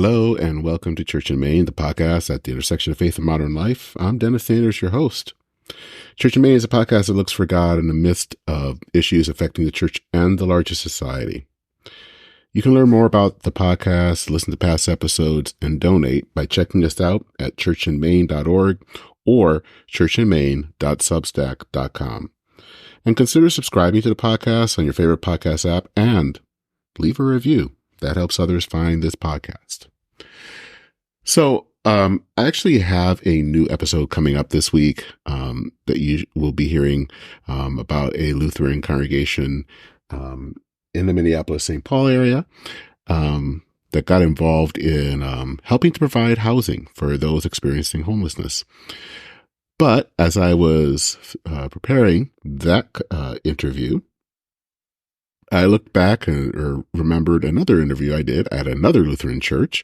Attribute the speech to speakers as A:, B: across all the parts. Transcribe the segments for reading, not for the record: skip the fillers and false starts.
A: Hello and welcome to Church in Maine, the podcast at the intersection of faith and modern life. I'm Dennis Sanders, your host. Church in Maine is a podcast that looks for God in the midst of issues affecting the church and the larger society. You can learn more about the podcast, listen to past episodes, and donate by checking us out at churchinmaine.org or churchinmaine.substack.com. And consider subscribing to the podcast on your favorite podcast app and leave a review. That helps others find this podcast. So, I actually have a new episode coming up this week that you will be hearing about a Lutheran congregation in the Minneapolis St. Paul area that got involved in helping to provide housing for those experiencing homelessness. But as I was preparing that interview, I looked back or remembered another interview I did at another Lutheran church.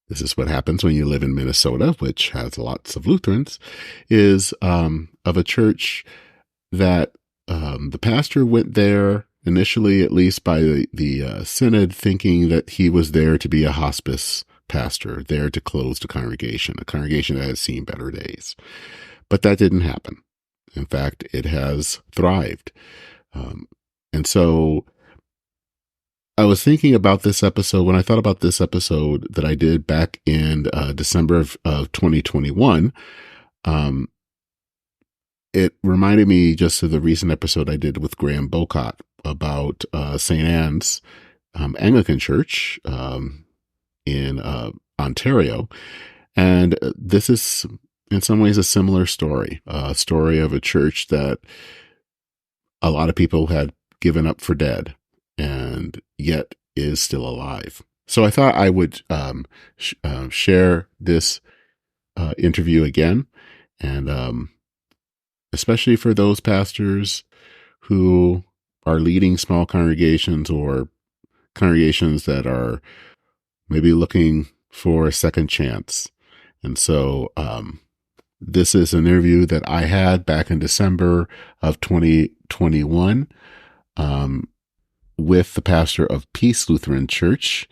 A: This is what happens when you live in Minnesota, which has lots of Lutherans, is of a church that the pastor went there initially, at least by the Synod, thinking that he was there to be a hospice pastor, there to close a congregation that had seen better days. But that didn't happen. In fact, it has thrived. And so I was thinking about this episode when I thought about this episode that I did back in December of 2021. It reminded me just of the recent episode I did with Graham Bocott about St. Anne's Anglican Church in Ontario. And this is in some ways a similar story, a story of a church that a lot of people had given up for dead and yet is still alive. So I thought I would share this interview again, and especially for those pastors who are leading small congregations or congregations that are maybe looking for a second chance. And so this is an interview that I had back in December of 2021 with the pastor of Peace Lutheran Church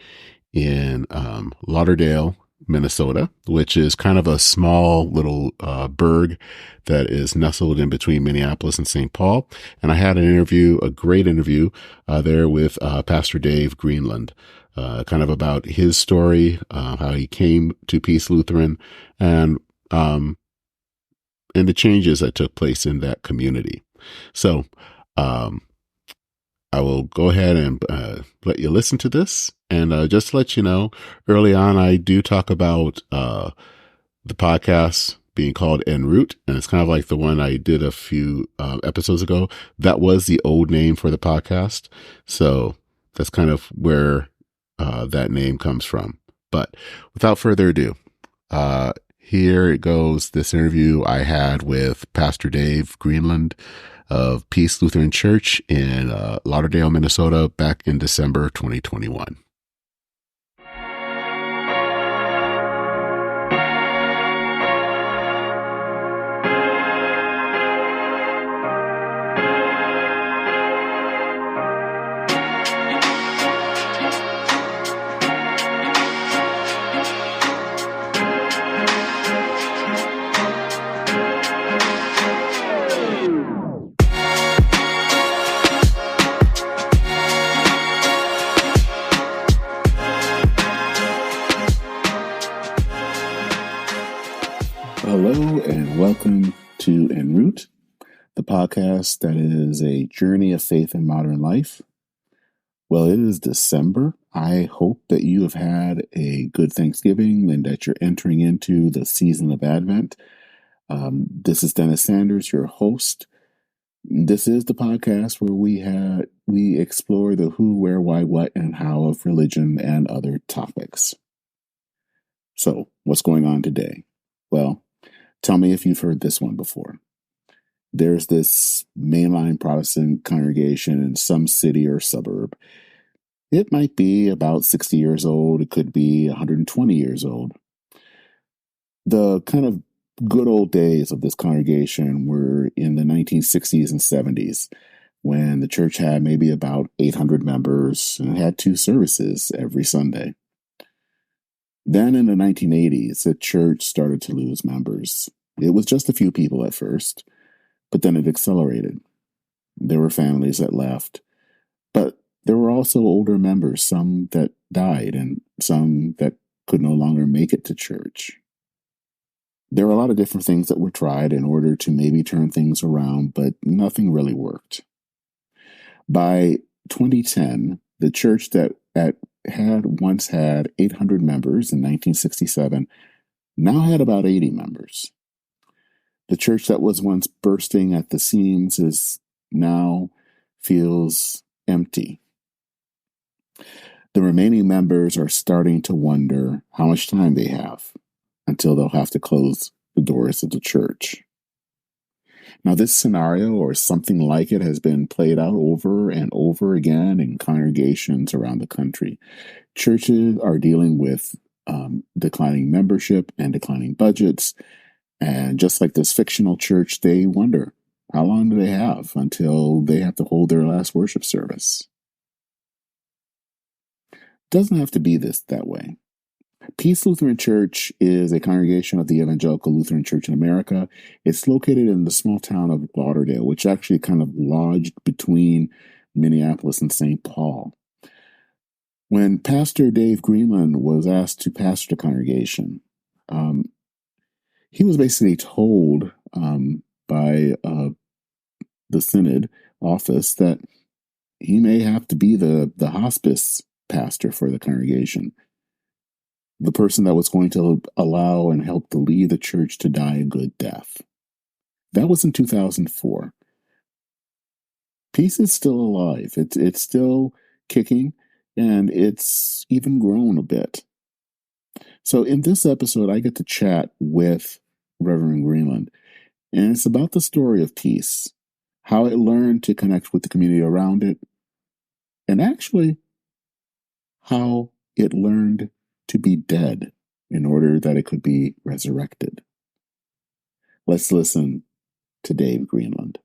A: in Lauderdale, Minnesota, which is kind of a small little burg that is nestled in between Minneapolis and St. Paul. And I had an interview, a great interview there with Pastor Dave Greenlund, kind of about his story, how he came to Peace Lutheran, and the changes that took place in that community. So I will go ahead and let you listen to this. And just to let you know, early on, I do talk about the podcast being called En Route, and it's kind of like the one I did a few episodes ago. That was the old name for the podcast. So that's kind of where that name comes from. But without further ado, here it goes, this interview I had with Pastor Dave Greenlund of Peace Lutheran Church in Lauderdale, Minnesota, back in December 2021. Hello and welcome to En Route, the podcast that is a journey of faith in modern life. Well, it is December. I hope that you have had a good Thanksgiving and that you're entering into the season of Advent. This is Dennis Sanders, your host. This is the podcast where we explore the who, where, why, what, and how of religion and other topics. So, what's going on today? Well, tell me if you've heard this one before. There's this mainline Protestant congregation in some city or suburb. It might be about 60 years old. It could be 120 years old. The kind of good old days of this congregation were in the 1960s and 70s, when the church had maybe about 800 members and had 2 services every Sunday.
B: Then in the 1980s, the church started to lose members. It was just a few people at first, but then it accelerated. There were families that left, but there were also older members, some that died and some that could no longer make it to church. There were a lot of different things that were tried in order to maybe turn things around, but nothing really worked. By 2010, the church that once had 800 members in 1967 now had about 80 members. The church that was once bursting at the seams now feels empty. The remaining members are starting to wonder how much time they have until they'll have to close the doors of the church. Now, this scenario or something like it has been played out over and over again in congregations around the country. Churches are dealing with declining membership and declining budgets. And just like this fictional church, they wonder, how long do they have until they have to hold their last worship service? It doesn't have to be that way. Peace Lutheran Church is a congregation of the Evangelical Lutheran Church in America. It's located in the small town of Lauderdale, which actually kind of lodged between Minneapolis and St. Paul. When Pastor Dave Greenlund was asked to pastor the congregation, he was basically told by the Synod office that he may have to be the hospice pastor for the congregation, the person that was going to allow and help to lead the church to die a good death. That was in 2004. Peace is still alive. It's still kicking, and it's even grown a bit. So in this episode, I get to chat with Reverend Greenlund, and it's about the story of Peace, how it learned to connect with the community around it, and actually how it learned to be dead in order that it could be resurrected. Let's listen to Dave Greenlund.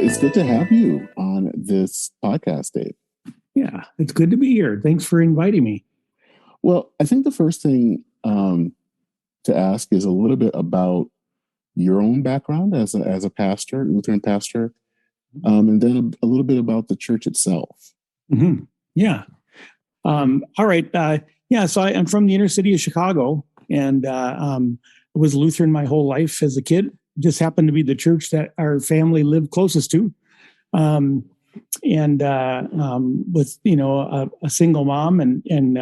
B: It's good to have you on this podcast, Dave.
C: Yeah, it's good to be here. Thanks for inviting me.
B: Well, I think the first thing to ask is a little bit about your own background as a pastor, Lutheran pastor, and then a little bit about the church itself.
C: Mm-hmm. Yeah. All right. So I'm from the inner city of Chicago, and I was Lutheran my whole life as a kid. Just happened to be the church that our family lived closest to. With, a single mom and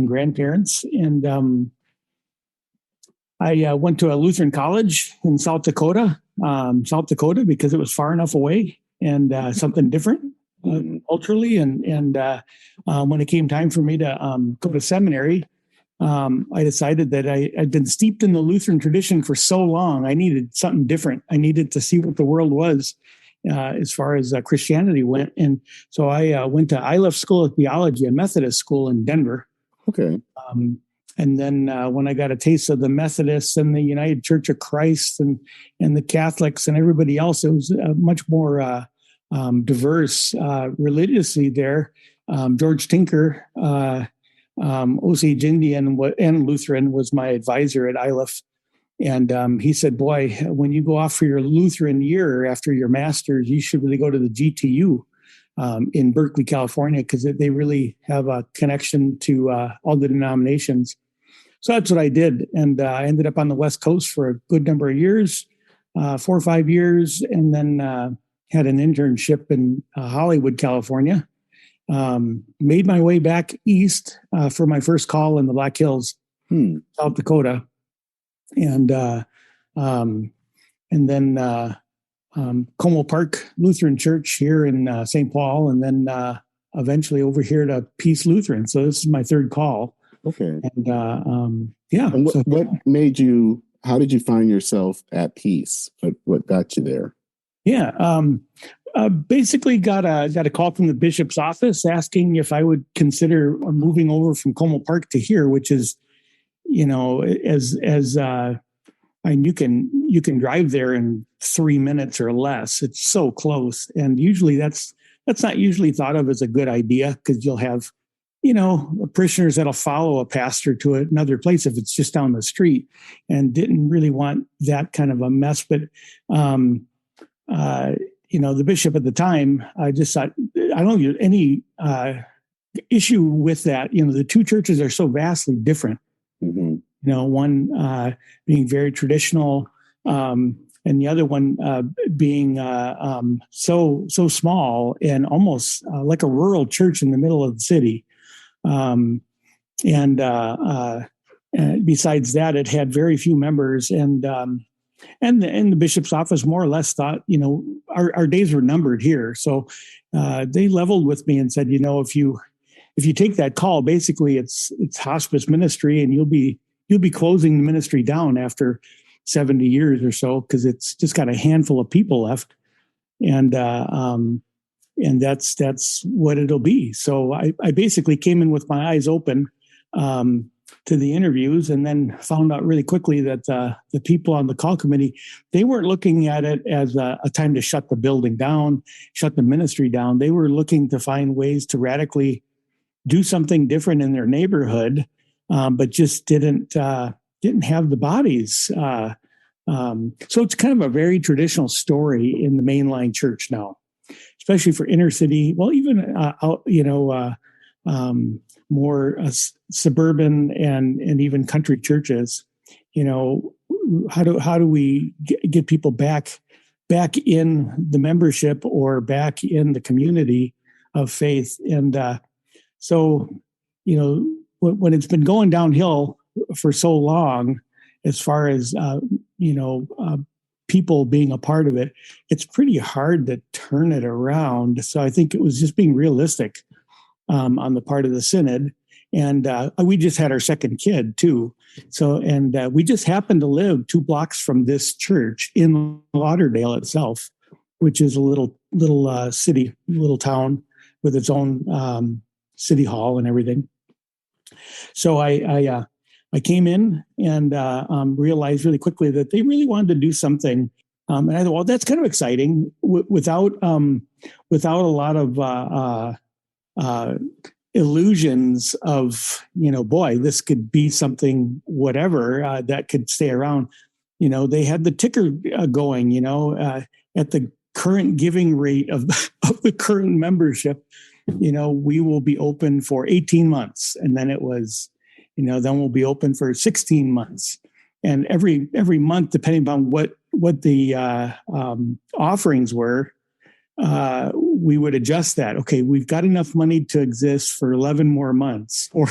C: grandparents. And I went to a Lutheran college in South Dakota, because it was far enough away and something different culturally. And when it came time for me to go to seminary, I decided that I'd been steeped in the Lutheran tradition for so long. I needed something different. I needed to see what the world was as far as Christianity went. And so I went to Iliff School of Theology, a Methodist school in Denver.
B: Okay.
C: And then when I got a taste of the Methodists and the United Church of Christ and the Catholics and everybody else, it was much more diverse religiously there. George Tinker, Osage Indian and Lutheran, was my advisor at Iliff. And he said, boy, when you go off for your Lutheran year after your master's, you should really go to the GTU in Berkeley, California, because they really have a connection to all the denominations. So that's what I did. And I ended up on the West Coast for a good number of years, 4 or 5 years, and then had an internship in Hollywood, California. Made my way back east for my first call in the Black Hills, South Dakota. And then Como Park Lutheran Church here in St. Paul, and then eventually over here to Peace Lutheran. So this is my third call.
B: Okay.
C: And
B: And what made you? how did you find yourself at peace? What got you there?
C: Yeah. Basically got a call from the bishop's office asking if I would consider moving over from Como Park to here, which is, and you can drive there in 3 minutes or less. It's so close. And usually that's not usually thought of as a good idea, because you'll have, parishioners that'll follow a pastor to another place if it's just down the street, and didn't really want that kind of a mess. But, the bishop at the time, I just thought, I don't have any issue with that. The two churches are so vastly different.
B: Mm-hmm.
C: One being very traditional, and the other one being so small and almost like a rural church in the middle of the city. And besides that, it had very few members, and the bishop's office more or less thought, our days were numbered here. So they leveled with me and said, if you take that call, basically it's hospice ministry, and you'll be closing the ministry down after 70 years or so, because it's just got a handful of people left, and that's what it'll be. So I basically came in with my eyes open to the interviews, and then found out really quickly that the people on the call committee, they weren't looking at it as a time to shut the building down, shut the ministry down. They were looking to find ways to radically do something different in their neighborhood, but just didn't have the bodies. So it's kind of a very traditional story in the mainline church now, especially for inner city. Well, even more suburban and even country churches. How do we get people back in the membership or back in the community of faith? And so when it's been going downhill for so long, as far as people being a part of it, it's pretty hard to turn it around. So I think it was just being realistic on the part of the synod. And we just had our second kid too. So, and we just happened to live 2 blocks from this church in Lauderdale itself, which is a little city, little town with its own city hall and everything. So I came in and realized really quickly that they really wanted to do something. And I thought, well, that's kind of exciting without a lot of illusions of, boy, this could be something, whatever, that could stay around. They had the ticker going, at the current giving rate of the current membership, we will be open for 18 months. And then it was, then we'll be open for 16 months. And every month, depending upon what the offerings were, we would adjust that. Okay, we've got enough money to exist for 11 more months, or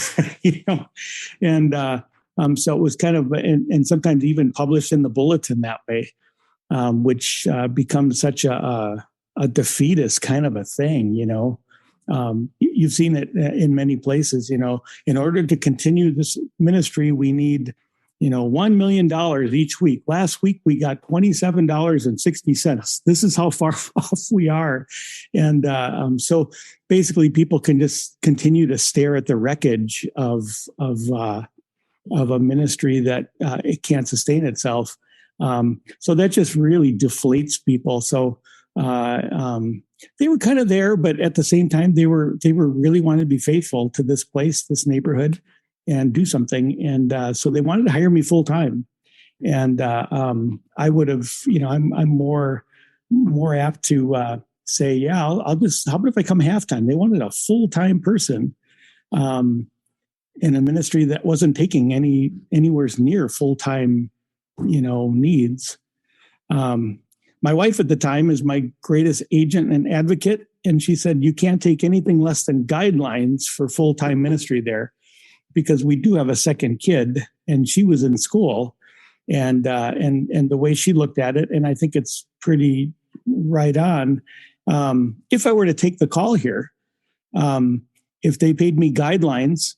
C: and so it was kind of, and sometimes even published in the bulletin that way, which becomes such a defeatist kind of a thing. You've seen it in many places. In order to continue this ministry, we need $1 million each week. Last week, we got $27.60. This is how far off we are. And so basically people can just continue to stare at the wreckage of a ministry that it can't sustain itself. So that just really deflates people. So they were kind of there, but at the same time, they were really wanting to be faithful to this place, this neighborhood, and do something. And so they wanted to hire me full time. And I would have, I'm more apt to say, yeah, I'll just, how about if I come halftime? They wanted a full time person in a ministry that wasn't taking anywhere near full time, needs. My wife at the time is my greatest agent and advocate, and she said, "You can't take anything less than guidelines for full time ministry there." Because we do have a second kid, and she was in school, and the way she looked at it, and I think it's pretty right on. If I were to take the call here, if they paid me guidelines,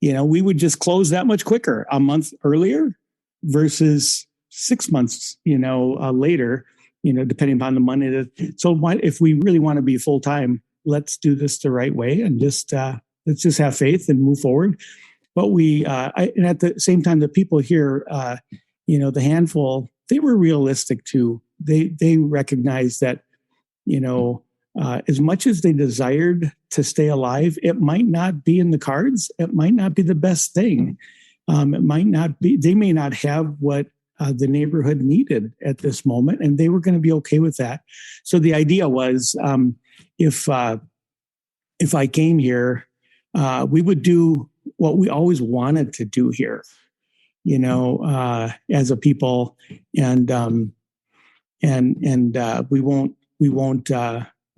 C: we would just close that much quicker, a month earlier versus 6 months, later, depending upon the money so if we really want to be full time, let's do this the right way and let's just have faith and move forward. But and at the same time, the people here, the handful, they were realistic too. They recognized that, as much as they desired to stay alive, it might not be in the cards. It might not be the best thing. It might not be. They may not have what the neighborhood needed at this moment, and they were going to be okay with that. So the idea was, if I came here, we would do what we always wanted to do here, as a people, and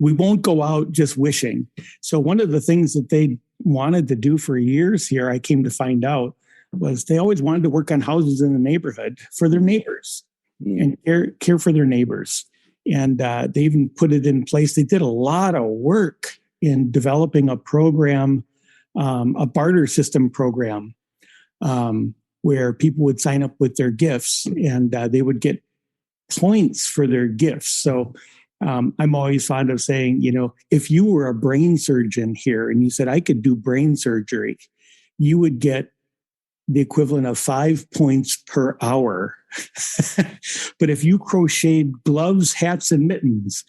C: we won't go out just wishing. So one of the things that they wanted to do for years here, I came to find out, was they always wanted to work on houses in the neighborhood for their neighbors and care for their neighbors. And they even put it in place. They did a lot of work in developing a program, a barter system program, where people would sign up with their gifts and they would get points for their gifts. So I'm always fond of saying, if you were a brain surgeon here and you said, I could do brain surgery, you would get the equivalent of 5 points per hour. But if you crocheted gloves, hats, and mittens,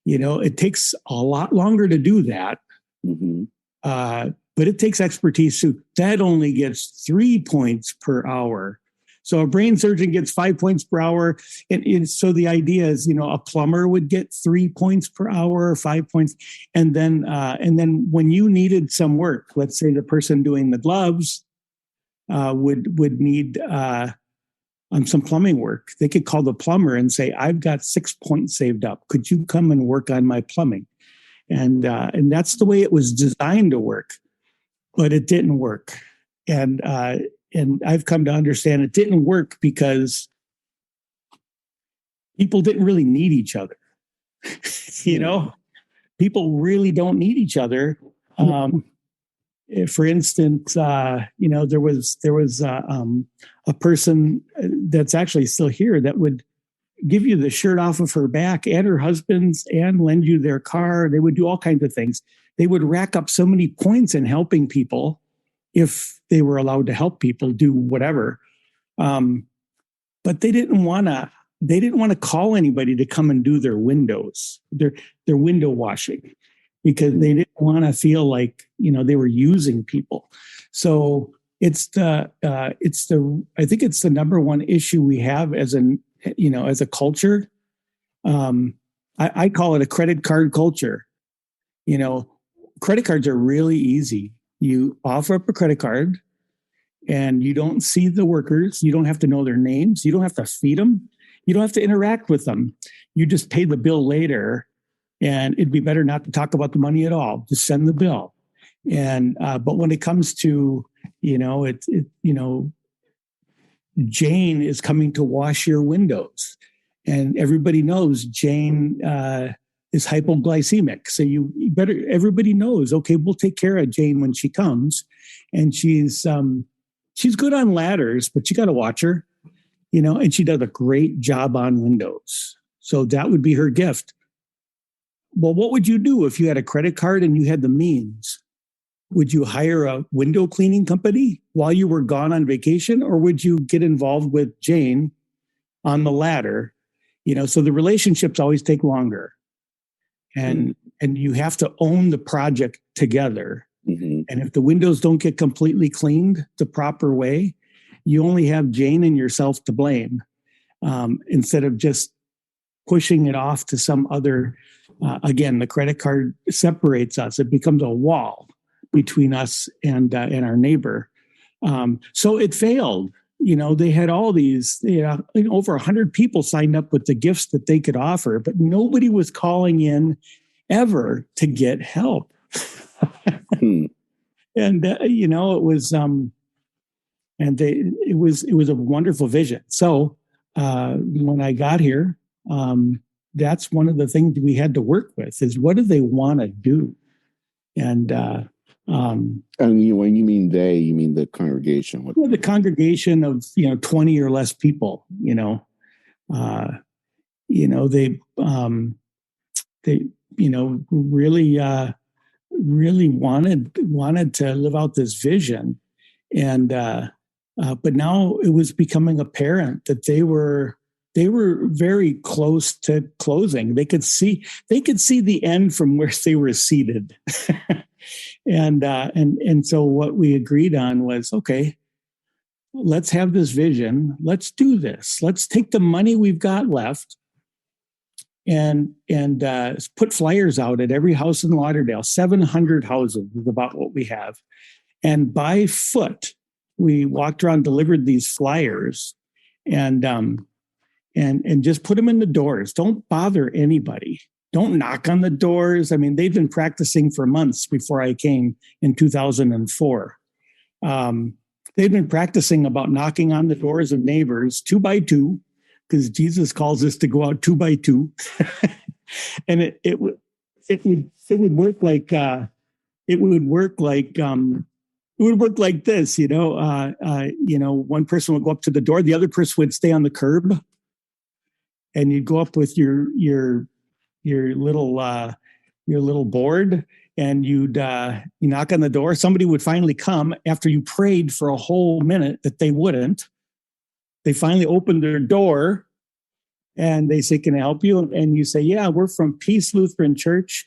C: it takes a lot longer to do that. Mm-hmm. But it takes expertise too. That only gets 3 points per hour. So a brain surgeon gets 5 points per hour. And so the idea is, a plumber would get 3 points per hour, 5 points. And then when you needed some work, let's say the person doing the gloves would need some plumbing work. They could call the plumber and say, I've got 6 points saved up. Could you come and work on my plumbing? And that's the way it was designed to work, but it didn't work. And I've come to understand it didn't work because people didn't really need each other. People really don't need each other. For instance, there was a person that's actually still here that would give you the shirt off of her back and her husband's and lend you their car. They would do all kinds of things. They would rack up so many points in helping people if they were allowed to help people do whatever. But they didn't want to call anybody to come and do their windows, their window washing, because they didn't want to feel like, they were using people. So I think it's the number one issue we have as a culture. I call it a credit card culture. Credit cards are really easy. You offer up a credit card and you don't see the workers. You don't have to know their names. You don't have to feed them. You don't have to interact with them. You just pay the bill later, and it'd be better not to talk about the money at all. Just send the bill. And but when it comes to, Jane is coming to wash your windows, and everybody knows Jane is hypoglycemic. So everybody knows, okay, we'll take care of Jane when she comes. And she's good on ladders, but you got to watch her, and she does a great job on windows. So that would be her gift. Well, what would you do if you had a credit card and you had the means? Would you hire a window cleaning company while you were gone on vacation, or would you get involved with Jane on the ladder? So the relationships always take longer. And you have to own the project together. Mm-hmm. And if the windows don't get completely cleaned the proper way, you only have Jane and yourself to blame, instead of just pushing it off to some other. Again, the credit card separates us. It becomes a wall between us and our neighbor. So it failed. They had all these, over 100 people signed up with the gifts that they could offer, but nobody was calling in ever to get help. And, it was, it was a wonderful vision. So when I got here, that's one of the things we had to work with is what do they want to do? And
B: And when you mean they, you mean the congregation?
C: Well, the congregation of 20 or less people. They really wanted to live out this vision, and but now it was becoming apparent that they were very close to closing. They could see the end from where they were seated. And so what we agreed on was, okay, let's have this vision. Let's do this. Let's take the money we've got left and put flyers out at every house in Lauderdale. 700 houses is about what we have. And by foot, we walked around, delivered these flyers, and just put them in the doors. Don't bother anybody. Don't knock on the doors. I mean, they've been practicing for months before I came in 2004. They've been practicing about knocking on the doors of neighbors 2 by 2, because Jesus calls us to go out 2 by 2. And it would work like this. One person would go up to the door, the other person would stay on the curb, and you'd go up with your little board, and you knock on the door. Somebody would finally come after you prayed for a whole minute that they wouldn't. They finally opened their door and they say, "Can I help you?" And you say, "Yeah, we're from Peace Lutheran Church.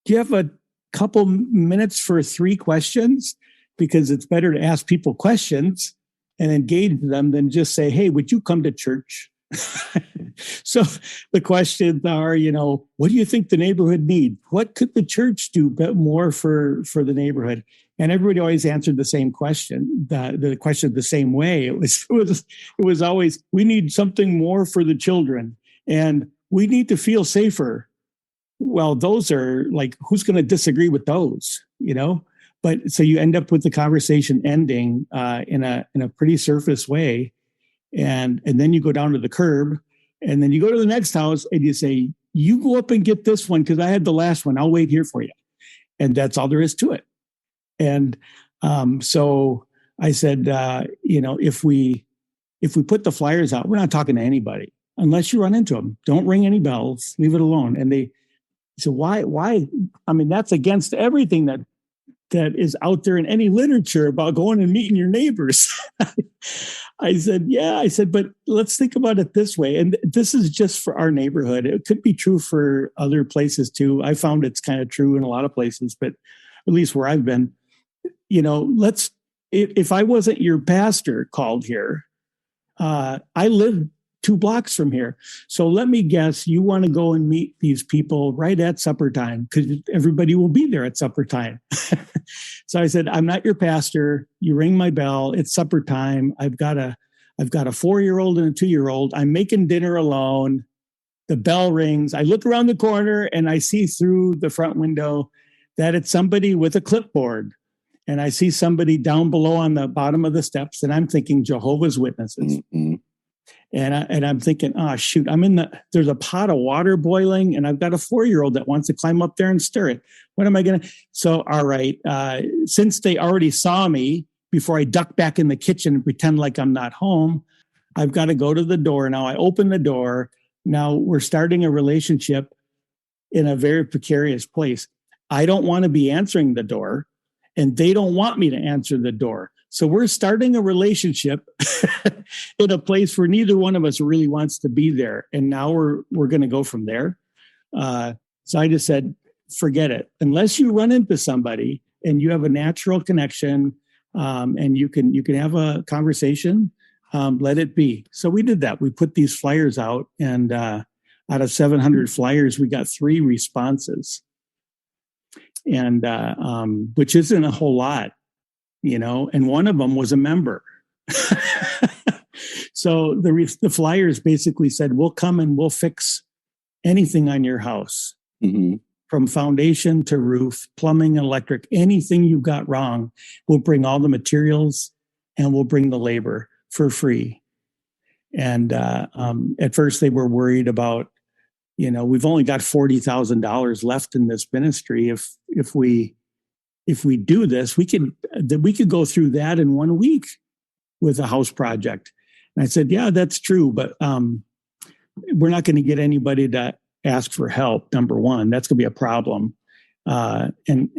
C: Do you have a couple minutes for 3 questions? Because it's better to ask people questions and engage them than just say, 'Hey, would you come to church?'" So the questions are, what do you think the neighborhood needs? What could the church do more for the neighborhood? And everybody always answered the same question, the question the same way. It was always, we need something more for the children, and we need to feel safer. Well, those are like, who's going to disagree with those, But so you end up with the conversation ending in a pretty surface way. And then you go down to the curb, and then you go to the next house and you say, "You go up and get this one because I had the last one. I'll wait here for you." And that's all there is to it. And so I said, if we put the flyers out, we're not talking to anybody unless you run into them. Don't ring any bells. Leave it alone. And they said, "Why? I mean, that's against everything that is out there in any literature about going and meeting your neighbors." I said, "Yeah." I said, "But let's think about it this way. And this is just for our neighborhood. It could be true for other places too. I found it's kind of true in a lot of places, but at least where I've been, if I wasn't your pastor called here, I live 2 blocks from here. So let me guess, you want to go and meet these people right at supper time because everybody will be there at supper time." So I said, "I'm not your pastor. You ring my bell. It's supper time. I've got a 4-year-old and a 2-year-old. I'm making dinner alone. The bell rings. I look around the corner and I see through the front window that it's somebody with a clipboard. And I see somebody down below on the bottom of the steps, and I'm thinking Jehovah's Witnesses." Mm-hmm. And I'm thinking, "Oh, shoot, there's a pot of water boiling, and I've got a 4-year-old that wants to climb up there and stir it. What am I going to?" So, all right, since they already saw me before I duck back in the kitchen and pretend like I'm not home, I've got to go to the door. Now I open the door. Now we're starting a relationship in a very precarious place. I don't want to be answering the door, and they don't want me to answer the door. So we're starting a relationship in a place where neither one of us really wants to be there. And now we're going to go from there. So I just said, forget it. Unless you run into somebody and you have a natural connection, and you can have a conversation, let it be. So we did that. We put these flyers out, and out of 700 flyers, we got 3 responses, and which isn't a whole lot. And one of them was a member. So the flyers basically said, "We'll come and we'll fix anything on your house, mm-hmm. from foundation to roof, plumbing, electric, anything you got wrong. We'll bring all the materials and we'll bring the labor for free." And at first they were worried about, we've only got $40,000 left in this ministry. If we if we do this, we could go through that in 1 week with a house project. And I said, yeah, that's true, but we're not going to get anybody to ask for help. Number one, that's going to be a problem. And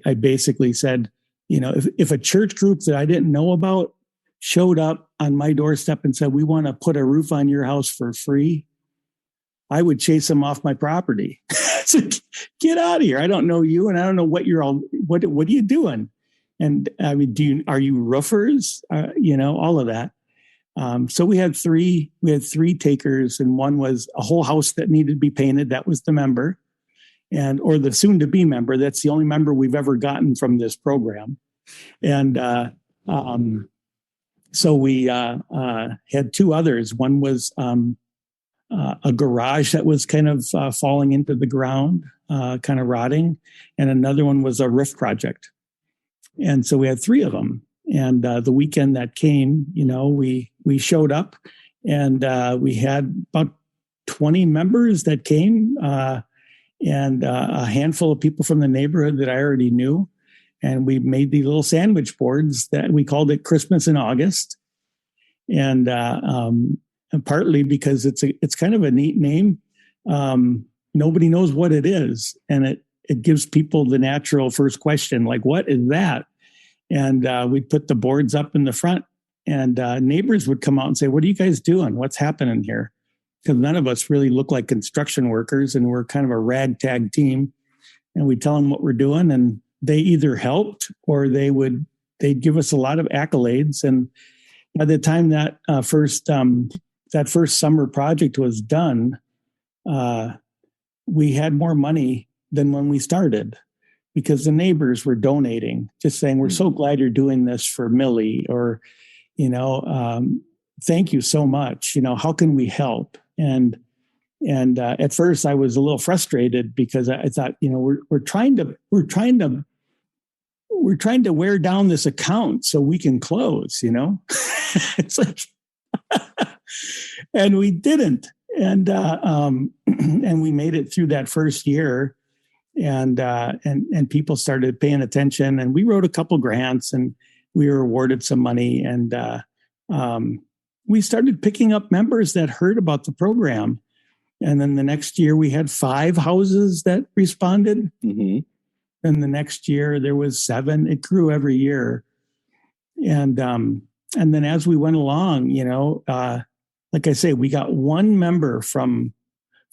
C: I basically said, if a church group that I didn't know about showed up on my doorstep and said, we want to put a roof on your house for free, I would chase them off my property. So get out of here. I don't know you, and I don't know what what are you doing? And I mean, are you roofers? All of that. So we had three takers, and one was a whole house that needed to be painted. That was the member, or the soon to be member. That's the only member we've ever gotten from this program. And so we had two others. One was a garage that was kind of falling into the ground, kind of rotting. And another one was a roof project. And so we had three of them. And the weekend that came, we showed up, and we had about 20 members that came, and a handful of people from the neighborhood that I already knew. And we made these little sandwich boards that we called it Christmas in August. And partly because it's kind of a neat name. Nobody knows what it is. And it gives people the natural first question, like, what is that? And we'd put the boards up in the front, and neighbors would come out and say, what are you guys doing? What's happening here? Because none of us really look like construction workers, and we're kind of a ragtag team. And we tell them what we're doing, and they either helped or they'd give us a lot of accolades. And by the time that first summer project was done, we had more money than when we started, because the neighbors were donating, just saying, we're so glad you're doing this for Millie, or, thank you so much. How can we help? And at first I was a little frustrated, because I thought, we're trying to wear down this account so we can close, It's like, and we didn't. And we made it through that first year, and people started paying attention, and we wrote a couple grants, and we were awarded some money, and we started picking up members that heard about the program. And then the next year we had 5 houses that responded. Mm-hmm. And the next year there was 7. It grew every year. And then as we went along, like I say, we got one member from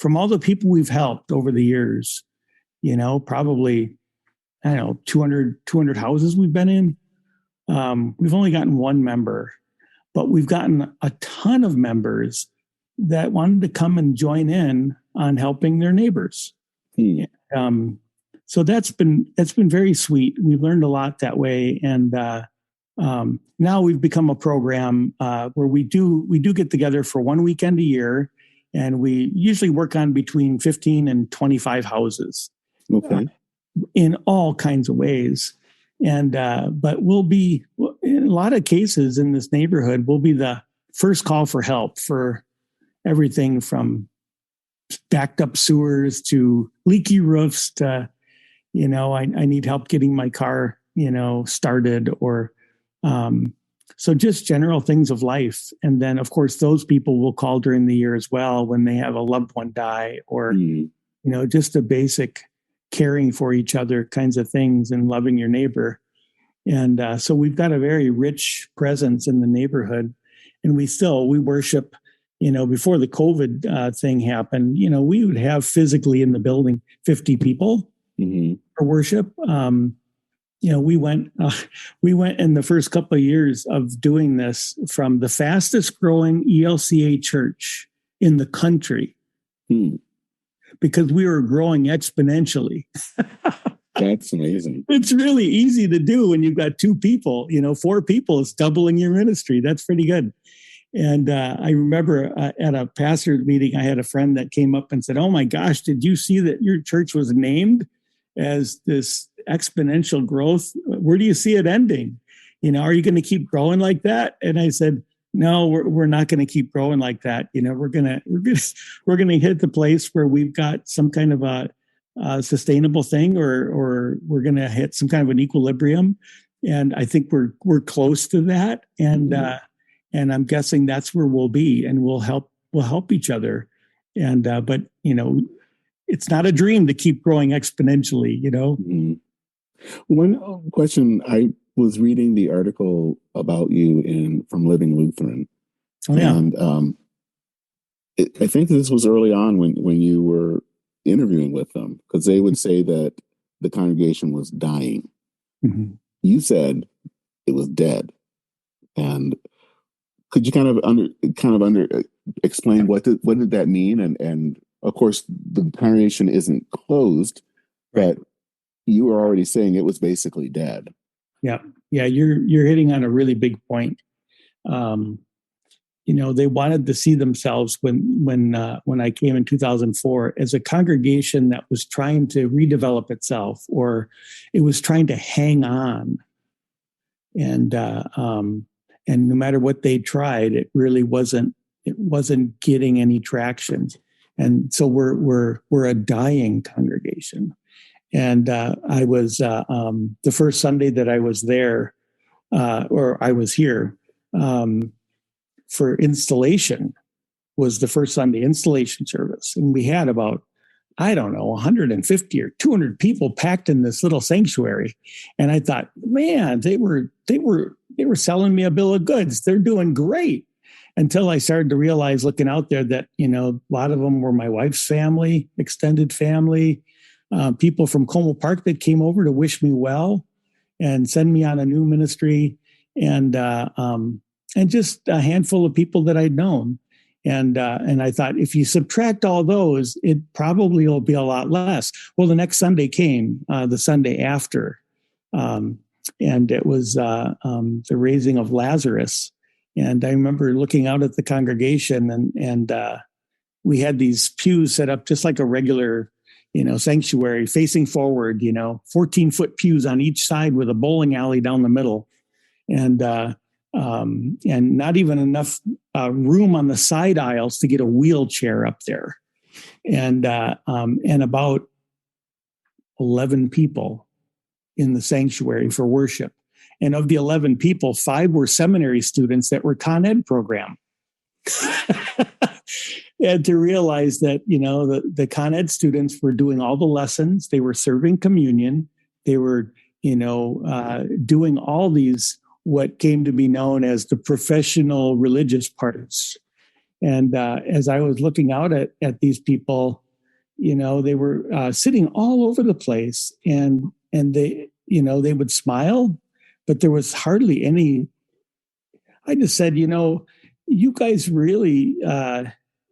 C: all the people we've helped over the years, probably, 200 houses we've been in. We've only gotten one member, but we've gotten a ton of members that wanted to come and join in on helping their neighbors. So that's been very sweet. We've learned a lot that way. And now we've become a program where we do get together for one weekend a year, and we usually work on between 15 and 25 houses. Okay. In all kinds of ways. And but we'll be, in a lot of cases in this neighborhood, we'll be the first call for help for everything from backed up sewers to leaky roofs to, I need help getting my car, started, or so just general things of life. And then, of course, those people will call during the year as well when they have a loved one die, or, just a basic caring for each other kinds of things, and loving your neighbor. And so we've got a very rich presence in the neighborhood, and we worship, before the COVID thing happened, we would have physically in the building 50 people for worship. We went in the first couple of years of doing this from the fastest growing ELCA church in the country, because we were growing exponentially.
B: That's amazing.
C: It's really easy to do when you've got 2 people, 4 people is doubling your ministry. That's pretty good. And I remember at a pastor's meeting, I had a friend that came up and said, oh my gosh, did you see that your church was named as this exponential growth? Where do you see it ending? Are you going to keep growing like that? And I said, no, we're not going to keep growing like that. We're going to hit the place where we've got some kind of a sustainable thing, or we're going to hit some kind of an equilibrium. And I think we're close to that. And I'm guessing that's where we'll be, and we'll help each other. And but it's not a dream to keep growing exponentially.
B: One question: I was reading the article about you from Living Lutheran.
C: Oh, yeah.
B: And I think this was early on when you were interviewing with them, because they would say that the congregation was dying.
C: Mm-hmm.
B: You said it was dead. And could you explain what did that mean? And of course, the congregation isn't closed, but you were already saying it was basically dead.
C: Yeah, you're hitting on a really big point. They wanted to see themselves when I came in 2004 as a congregation that was trying to redevelop itself, or it was trying to hang on. And no matter what they tried, it really wasn't getting any traction. And so we're a dying congregation. And I was the first Sunday that I was there, or I was here. For installation was the first Sunday installation service. And we had about, 150 or 200 people packed in this little sanctuary. And I thought, man, they were selling me a bill of goods. They're doing great. Until I started to realize, looking out there, that, a lot of them were my wife's family, extended family, people from Como Park that came over to wish me well and send me on a new ministry. And just a handful of people that I'd known. And I thought, if you subtract all those, it probably will be a lot less. Well, the next Sunday came, the Sunday after, and it was the raising of Lazarus. And I remember looking out at the congregation, and we had these pews set up just like a regular, sanctuary, facing forward, 14-foot pews on each side with a bowling alley down the middle. And not even enough room on the side aisles to get a wheelchair up there, and about 11 people in the sanctuary for worship. And of the 11 people, 5 were seminary students that were Con Ed program. And to realize that, the Con Ed students were doing all the lessons, they were serving communion, they were, doing all these, what came to be known as the professional religious parts. And as I was looking out at these people, they were sitting all over the place, and they, they would smile, but there was hardly any. I just said, you guys really,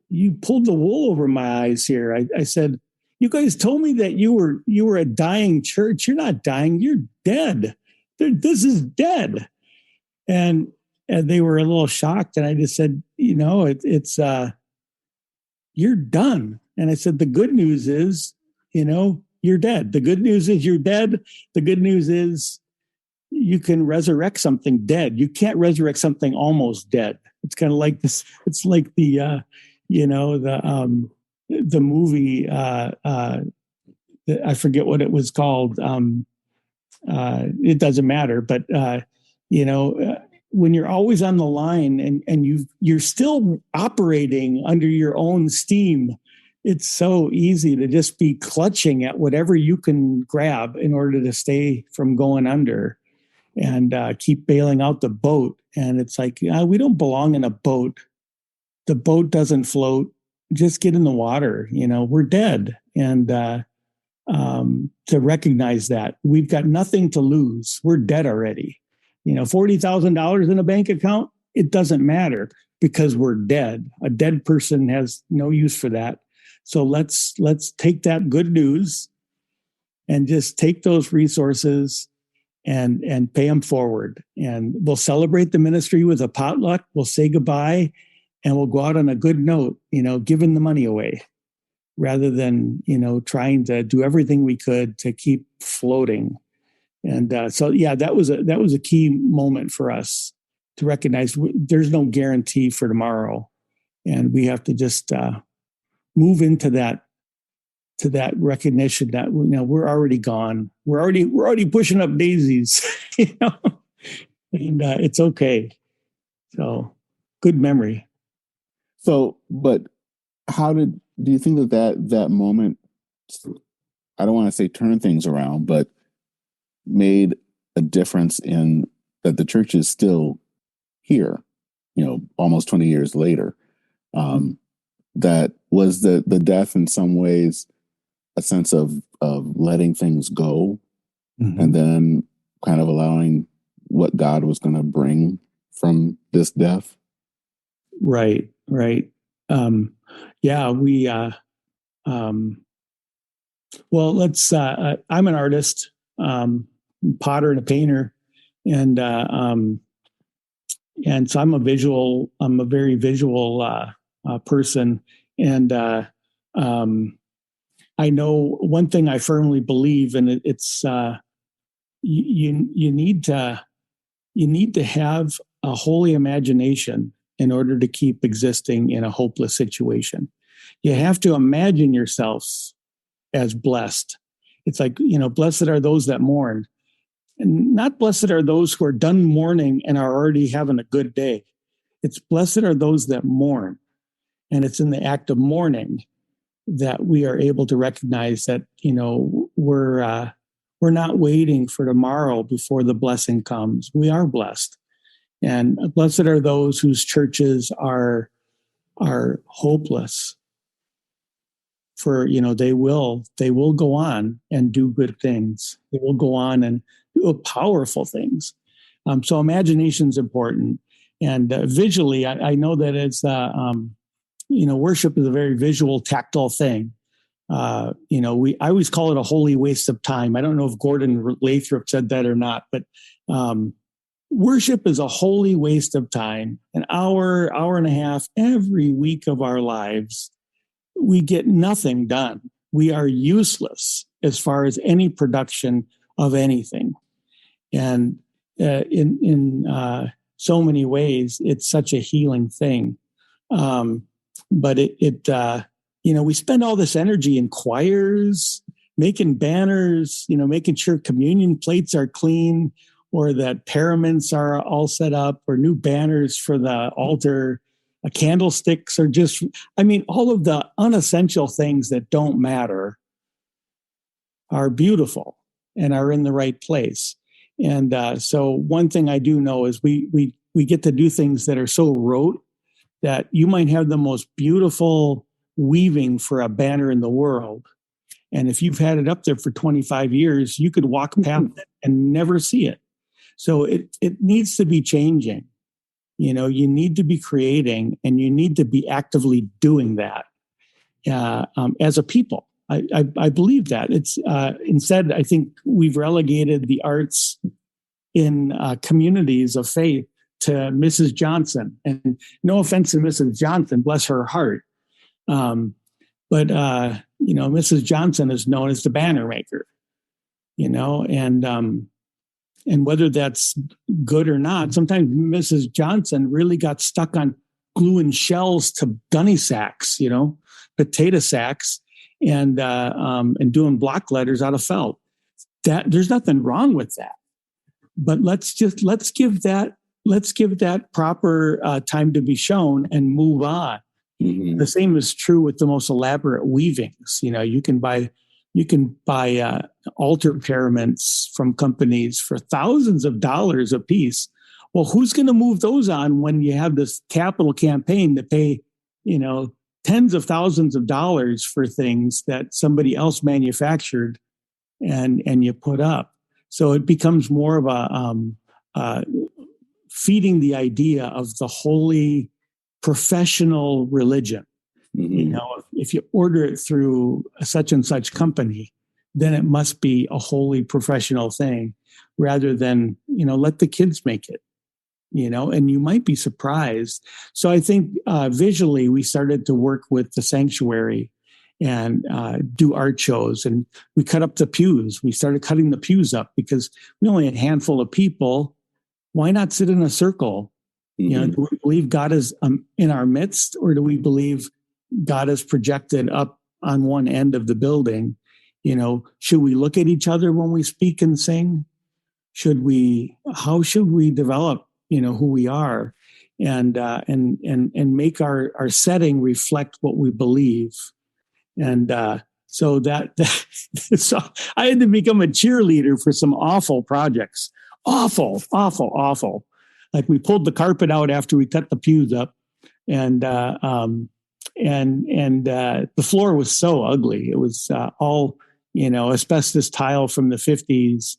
C: you pulled the wool over my eyes here. I said, you guys told me that you were a dying church. You're not dying. You're dead. This is dead. And they were a little shocked. And I just said, it's you're done. And I said, the good news is, you're dead. The good news is you're dead. The good news is you can resurrect something dead. You can't resurrect something almost dead. It's kind of like this. It's like the movie. I forget what it was called. It doesn't matter, but when you're always on the line and you're still operating under your own steam, it's so easy to just be clutching at whatever you can grab in order to stay from going under, and keep bailing out the boat. And it's like, we don't belong in a boat. The boat doesn't float. Just get in the water. We're dead. And to recognize that we've got nothing to lose. We're dead already. $40,000 in a bank account, it doesn't matter because we're dead. A dead person has no use for that. So let's take that good news and just take those resources and pay them forward. And we'll celebrate the ministry with a potluck. We'll say goodbye, and we'll go out on a good note, giving the money away rather than, trying to do everything we could to keep floating. And that was a key moment for us to recognize there's no guarantee for tomorrow. And we have to just move into that to that recognition that, you know, we're already gone. We're already pushing up daisies, you know, and it's okay. So good memory.
B: So, but do you think that moment, I don't want to say turn things around, but made a difference in that the church is still here, you know, almost 20 years later? That was the death in some ways a sense of letting things go, and then kind of allowing what God was going to bring from this death.
C: Right. Yeah, we, well, I'm an artist, potter and a painter. And so I'm a very visual, person. And, I know one thing I firmly believe, and it's, you need to have a holy imagination in order to keep existing in a hopeless situation. You have to imagine yourself as blessed. It's like, you know, blessed are those that mourn, and not blessed are those who are done mourning and are already having a good day. It's blessed are those that mourn. And it's in the act of mourning that we are able to recognize that, you know, we're not waiting for tomorrow before the blessing comes. We are blessed. And blessed are those whose churches are hopeless. For, you know, they will go on and do good things. They will go on and do powerful things. So imagination is important. And visually, I know that it's, you know, worship is a very visual, tactile thing. You know, I always call it a holy waste of time. I don't know if Gordon Lathrop said that or not, but worship is a holy waste of time. An hour and a half every week of our lives, we get nothing done. We are useless as far as any production of anything. And in so many ways, it's such a healing thing. But you know, we spend all this energy in choirs, making banners, you know, making sure communion plates are clean, or that paraments are all set up, or new banners for the altar. Candlesticks are just, I mean, all of the unessential things that don't matter are beautiful and are in the right place. And so one thing I do know is we get to do things that are so rote that you might have the most beautiful weaving for a banner in the world. And if you've had it up there for 25 years, you could walk past it and never see it. So it needs to be changing. You know, you need to be creating, and you need to be actively doing that as a people. I believe that. It's instead, I think we've relegated the arts in communities of faith to Mrs. Johnson. And no offense to Mrs. Johnson, bless her heart. But you know, Mrs. Johnson is known as the banner maker, you know, and whether that's good or not, sometimes Mrs. Johnson really got stuck on gluing shells to gunny sacks, you know, potato sacks, and doing block letters out of felt. That there's nothing wrong with that, but let's give that proper time to be shown and move on. Mm-hmm. The same is true with the most elaborate weavings. You know, you can buy altar paraments from companies for thousands of dollars a piece. Well, who's going to move those on when you have this capital campaign to pay, you know, tens of thousands of dollars for things that somebody else manufactured and you put up? So it becomes more of a feeding the idea of the holy professional religion. Mm-hmm. You know, if you order it through such and such company, then it must be a wholly professional thing, rather than, you know, let the kids make it, you know, and you might be surprised. So I think visually we started to work with the sanctuary and do art shows, and we cut up the pews. We started cutting the pews up because we only had a handful of people. Why not sit in a circle? Mm-hmm. You know, do we believe God is in our midst, or do we believe God is projected up on one end of the building, should we look at each other when we speak and sing? How should we develop, who we are and make our setting reflect what we believe? And so so I had to become a cheerleader for some awful projects. Awful. Like we pulled the carpet out after we cut the pews up, and the floor was so ugly. It was all asbestos tile from the 50s,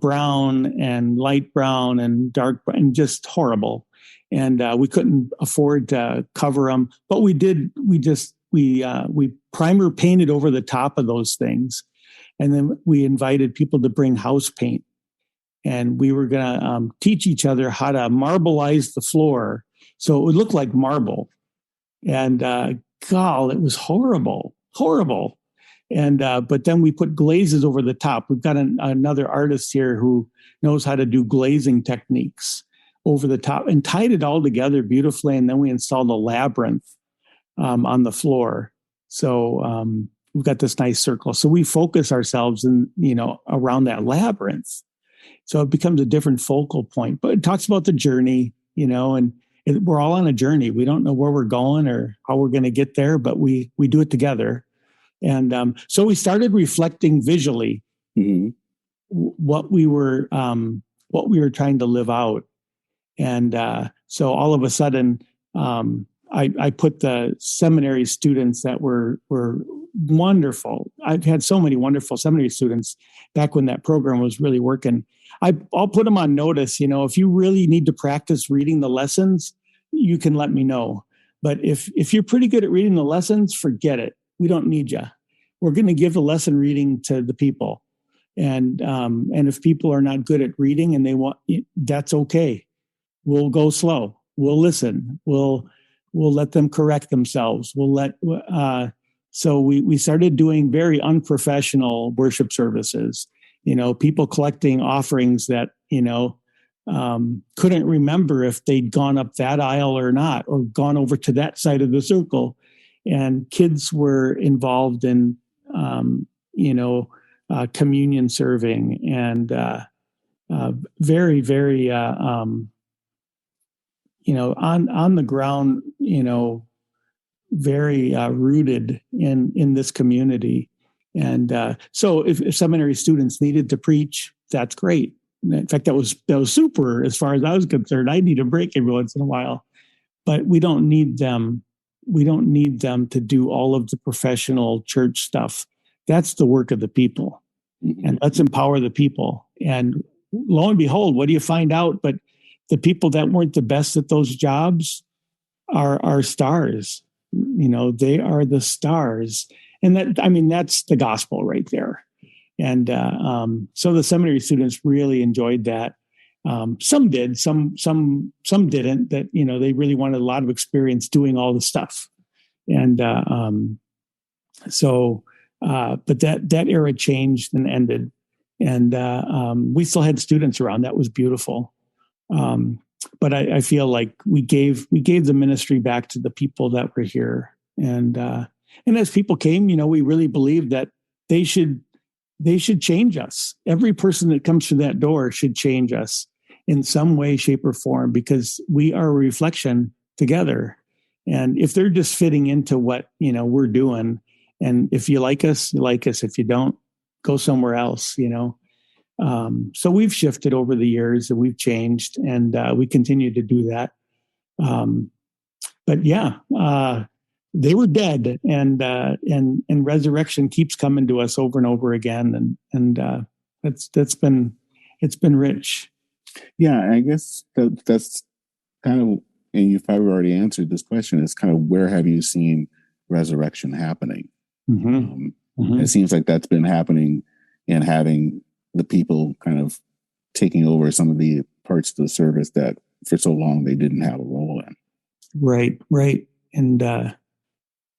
C: brown and light brown and dark and just horrible. And we couldn't afford to cover them, but we did. We primer painted over the top of those things, and then we invited people to bring house paint. And we were going to teach each other how to marbleize the floor so it would look like marble. And it was horrible. And but then we put glazes over the top. We've got another artist here who knows how to do glazing techniques over the top and tied it all together beautifully. And then we installed a labyrinth on the floor. So we've got this nice circle. So we focus ourselves around that labyrinth. So it becomes a different focal point, but it talks about the journey, and we're all on a journey. We don't know where we're going or how we're going to get there, but we do it together. And so we started reflecting visually what we were trying to live out. And so all of a sudden, I put the seminary students that were wonderful. I've had so many wonderful seminary students back when that program was really working. I'll put them on notice. If you really need to practice reading the lessons, you can let me know. But if you're pretty good at reading the lessons, forget it. We don't need you. We're going to give the lesson reading to the people. And if people are not good at reading and they want, that's okay. We'll go slow. We'll listen. We'll let them correct themselves. So we started doing very unprofessional worship services, people collecting offerings that, couldn't remember if they'd gone up that aisle or not, or gone over to that side of the circle. And kids were involved in, communion serving and very, very, on the ground, very rooted in this community. And so if seminary students needed to preach, that's great. In fact, that was super as far as I was concerned. I need a break every once in a while, but we don't need them. We don't need them to do all of the professional church stuff. That's the work of the people. And let's empower the people. And lo and behold, what do you find out? But the people that weren't the best at those jobs are stars. They are the stars. And that's the gospel right there. And so the seminary students really enjoyed that. Some did, some didn't. That they really wanted a lot of experience doing all the stuff. And but that era changed and ended. And we still had students around. That was beautiful. But I feel like we gave the ministry back to the people that were here. And as people came, we really believed that they should change us. Every person that comes through that door should change us in some way, shape, or form, because we are a reflection together. And if they're just fitting into what, we're doing, and if you like us, you like us. If you don't, go somewhere else, So we've shifted over the years and we've changed, and we continue to do that. But yeah, they were dead, and resurrection keeps coming to us over and over again, and it's been rich.
B: Yeah, I guess that's kind of, and you've probably already answered this question. It's kind of, where have you seen resurrection happening? It seems like that's been happening and having the people kind of taking over some of the parts of the service that for so long they didn't have a role in.
C: Right. And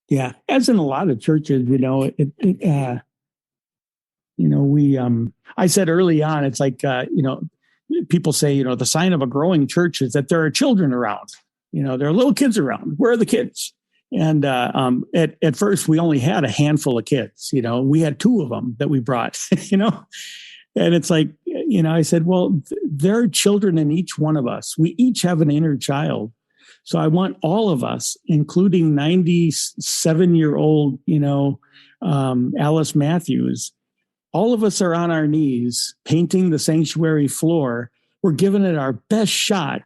C: yeah, as in a lot of churches, I said early on, it's like, people say, the sign of a growing church is that there are children around, there are little kids around. Where are the kids? And at first, we only had a handful of kids. We had 2 of them that we brought. And it's like, I said, well, there are children in each one of us. We each have an inner child. So I want all of us, including 97-year-old, Alice Matthews. All of us are on our knees painting the sanctuary floor. We're giving it our best shot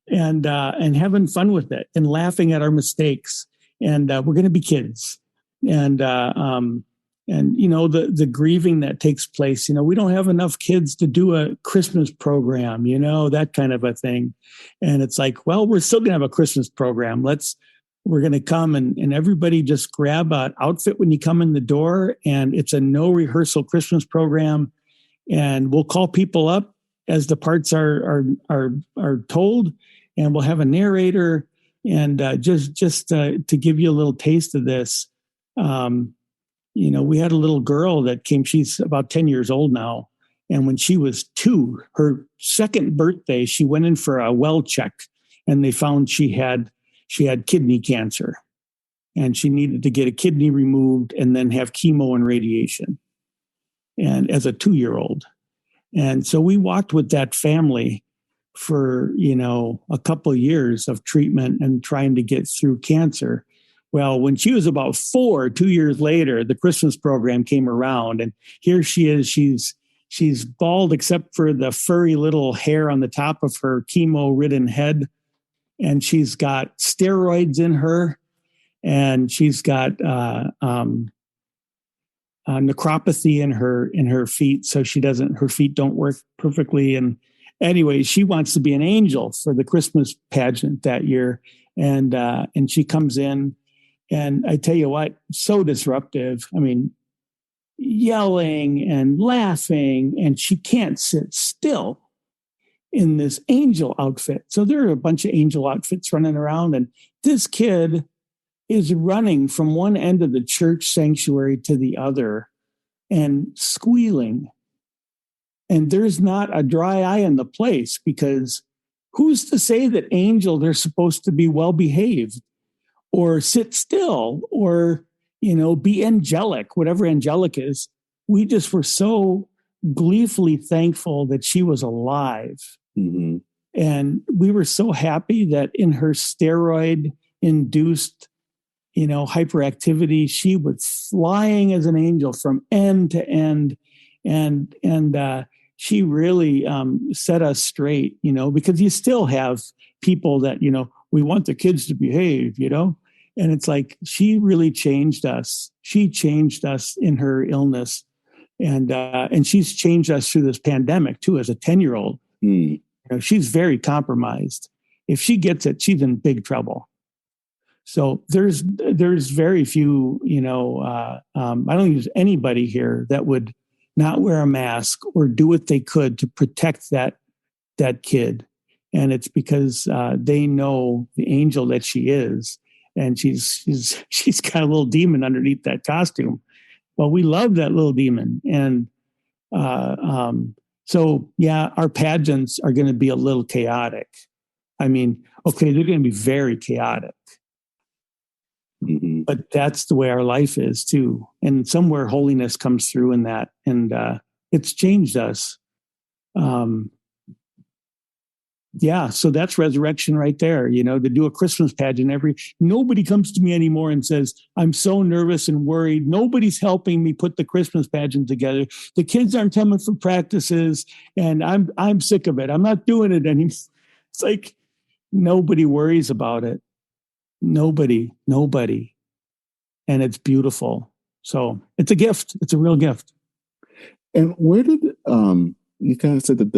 C: and having fun with it and laughing at our mistakes. And we're going to be kids. And the grieving that takes place, we don't have enough kids to do a Christmas program, that kind of a thing. And it's like, well, we're still going to have a Christmas program. We're going to come and everybody just grab an outfit when you come in the door, and it's a no rehearsal Christmas program. And we'll call people up as the parts are told, and we'll have a narrator. And just to give you a little taste of this, we had a little girl that came. She's about 10 years old now. And when she was 2, her second birthday, she went in for a well check, and they found she had kidney cancer, and she needed to get a kidney removed and then have chemo and radiation. And as a 2-year-old. And so we walked with that family for, a couple of years of treatment and trying to get through cancer. Well, when she was about 4, 2 years later, the Christmas program came around, and here she is. She's bald except for the furry little hair on the top of her chemo-ridden head, and she's got steroids in her, and she's got necropathy in her feet, so her feet don't work perfectly. And anyway, she wants to be an angel for the Christmas pageant that year, and she comes in. And I tell you what, so disruptive. I mean, yelling and laughing, and she can't sit still in this angel outfit. So there are a bunch of angel outfits running around, and this kid is running from one end of the church sanctuary to the other and squealing. And there's not a dry eye in the place, because who's to say that they're supposed to be well behaved or sit still or, be angelic, whatever angelic is. We just were so gleefully thankful that she was alive.
B: Mm-hmm.
C: And we were so happy that in her steroid-induced, hyperactivity, she was flying as an angel from end to end. And she really set us straight, because you still have people that, we want the kids to behave, and it's like, she really changed us. She changed us in her illness. And she's changed us through this pandemic too, as a 10-year-old.
B: Mm.
C: She's very compromised. If she gets it, she's in big trouble. So there's very few, I don't use anybody here that would not wear a mask or do what they could to protect that kid. And it's because they know the angel that she is, and she's got a little demon underneath that costume. Well, we love that little demon. And so, yeah, our pageants are going to be a little chaotic. I mean, okay, they're going to be very chaotic.
B: Mm-hmm.
C: But that's the way our life is too. And somewhere holiness comes through in that. And it's changed us. Yeah, so that's resurrection right there, to do a Christmas pageant nobody comes to me anymore and says, I'm so nervous and worried. Nobody's helping me put the Christmas pageant together. The kids aren't coming for practices, and I'm sick of it. I'm not doing it anymore. It's like nobody worries about it. Nobody. And it's beautiful. So it's a gift. It's a real gift.
B: And where did you kind of said that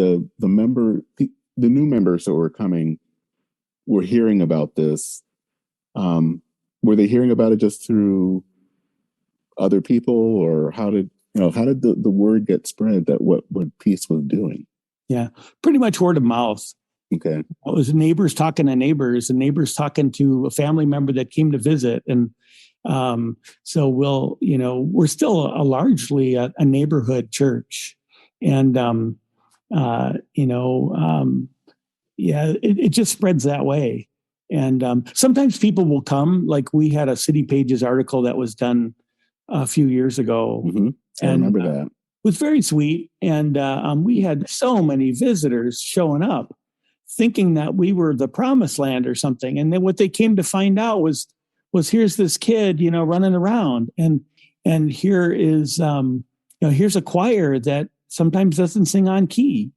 B: the new members that were coming were hearing about this? Were they hearing about it just through other people, or how did the word get spread that what Peace was doing?
C: Yeah, pretty much word of mouth.
B: Okay.
C: It was neighbors talking to neighbors, and neighbors talking to a family member that came to visit. And so we're still largely a neighborhood church. And, it just spreads that way. And sometimes people will come, like we had a City Pages article that was done a few years ago.
B: Mm-hmm. I remember that.
C: It was very sweet. And we had so many visitors showing up thinking that we were the promised land or something. And then what they came to find out was here's this kid, running around. And here is, here's a choir that sometimes doesn't sing on key,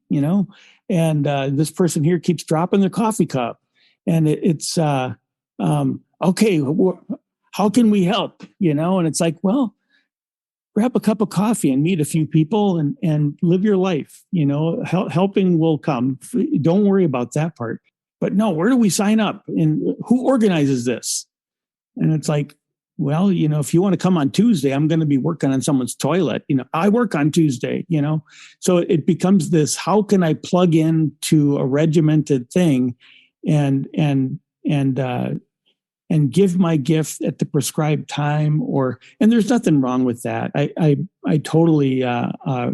C: and this person here keeps dropping their coffee cup. And it's, okay, how can we help? And it's like, well, grab a cup of coffee and meet a few people and live your life. Helping will come. Don't worry about that part. But no, where do we sign up? And who organizes this? And it's like, well, if you want to come on Tuesday, I'm going to be working on someone's toilet. I work on Tuesday, so it becomes this, how can I plug into a regimented thing and give my gift at the prescribed time, and there's nothing wrong with that. I totally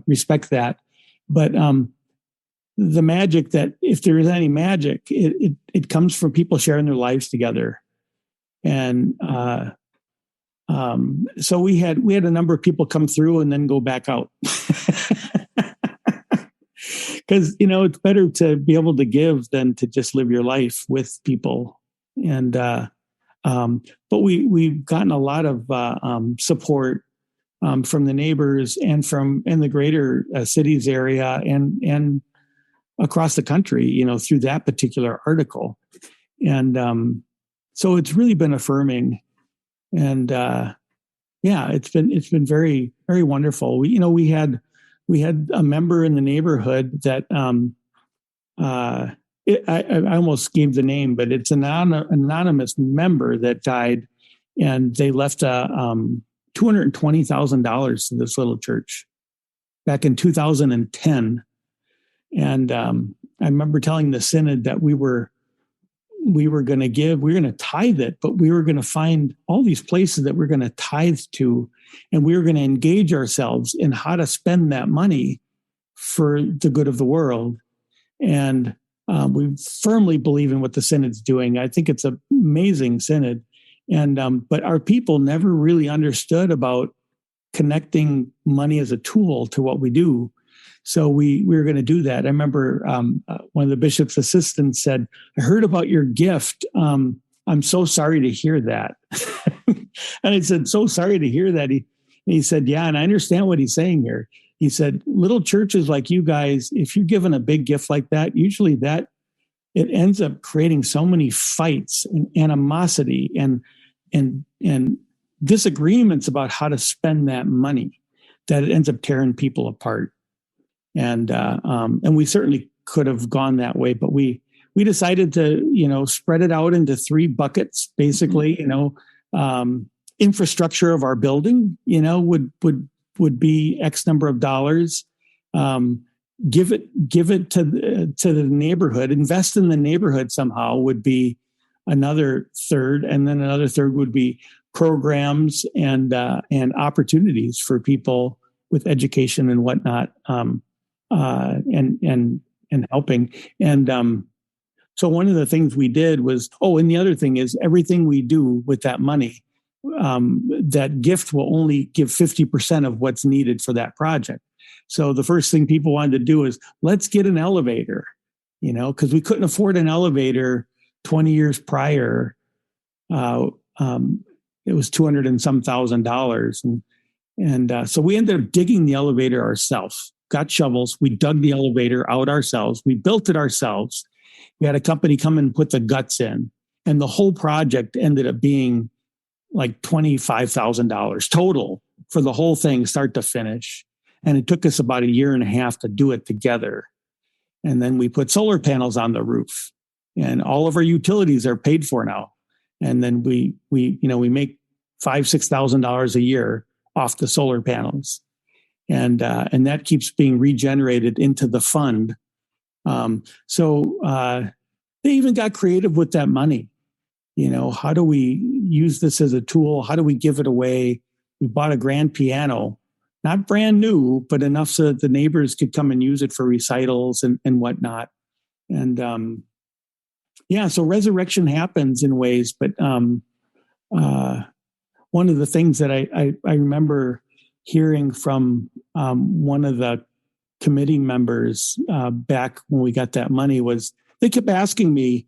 C: respect that. But the magic, that if there is any magic, it comes from people sharing their lives together. And so we had a number of people come through and then go back out. Because, it's better to be able to give than to just live your life with people. And but we've gotten a lot of support from the neighbors and from in the greater cities area and across the country, through that particular article. And so it's really been affirming. And it's been very, very wonderful. We had a member in the neighborhood that I almost gave the name, but it's an anonymous member that died, and they left $220,000 to this little church back in 2010. And I remember telling the synod that we were going to tithe it, but we were going to find all these places that we're going to tithe to, and we were going to engage ourselves in how to spend that money for the good of the world. And we firmly believe in what the synod's doing. I think it's an amazing synod. And but our people never really understood about connecting money as a tool to what we do. So we were going to do that. I remember one of the bishop's assistants said, "I heard about your gift. I'm so sorry to hear that." And I said, "So sorry to hear that." He said, "Yeah, and I understand what he's saying here." He said, "Little churches like you guys, if you're given a big gift like that, usually that it ends up creating so many fights and animosity and disagreements about how to spend that money that it ends up tearing people apart." And we certainly could have gone that way, but we decided to, spread it out into 3 buckets, basically. Infrastructure of our building, would be X number of dollars. Give it to the neighborhood. Invest in the neighborhood somehow would be another third, and then another third would be programs and opportunities for people with education and whatnot. And helping. And so one of the things we did was, and the other thing is everything we do with that money, that gift will only give 50% of what's needed for that project. So the first thing people wanted to do is, let's get an elevator, because we couldn't afford an elevator 20 years prior. It was $200 and some $1,000. And so we ended up digging the elevator ourselves. Got shovels. We dug the elevator out ourselves. We built it ourselves. We had a company come and put the guts in. And the whole project ended up being like $25,000 total for the whole thing, start to finish. And it took us about 1.5 years to do it together. And then we put solar panels on the roof. And all of our utilities are paid for now. And then we make $5,000-$6,000 a year off the solar panels. And that keeps being regenerated into the fund. So they even got creative with that money. How do we use this as a tool? How do we give it away? We bought a grand piano, not brand new, but enough so that the neighbors could come and use it for recitals and whatnot. And So resurrection happens in ways, but one of the things that I remember hearing from one of the committee members back when we got that money was they kept asking me,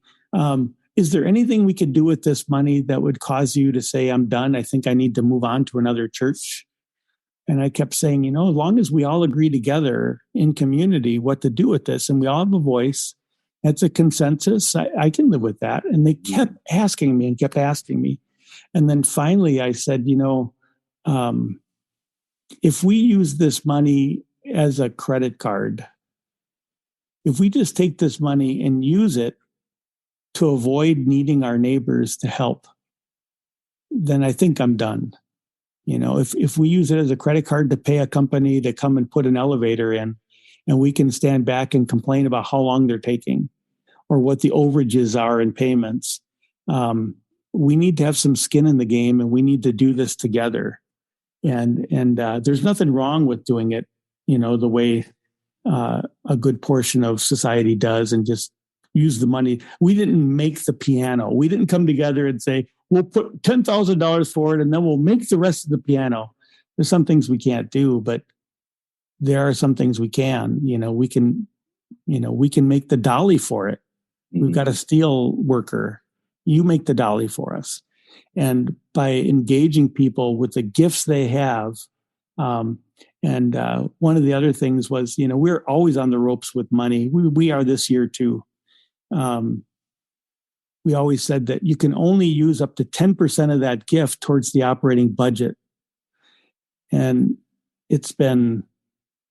C: is there anything we could do with this money that would cause you to say, I'm done, I think I need to move on to another church? And I kept saying, as long as we all agree together in community what to do with this, and we all have a voice, that's a consensus, I can live with that. And they kept asking me. And then finally I said, if we use this money as a credit card, if we just take this money and use it to avoid needing our neighbors to help, then I think I'm done. If we use it as a credit card to pay a company to come and put an elevator in, and we can stand back and complain about how long they're taking or what the overages are in payments, we need to have some skin in the game, and we need to do this together. And there's nothing wrong with doing it, the way a good portion of society does, and just use the money. We didn't make the piano. We didn't come together and say, we'll put $10,000 for it and then we'll make the rest of the piano. There's some things we can't do, but there are some things we can. We can make the dolly for it. Mm-hmm. We've got a steel worker. You make the dolly for us. And by engaging people with the gifts they have, and one of the other things was, we're always on the ropes with money. We are this year too. We always said that you can only use up to 10% of that gift towards the operating budget. And it's been,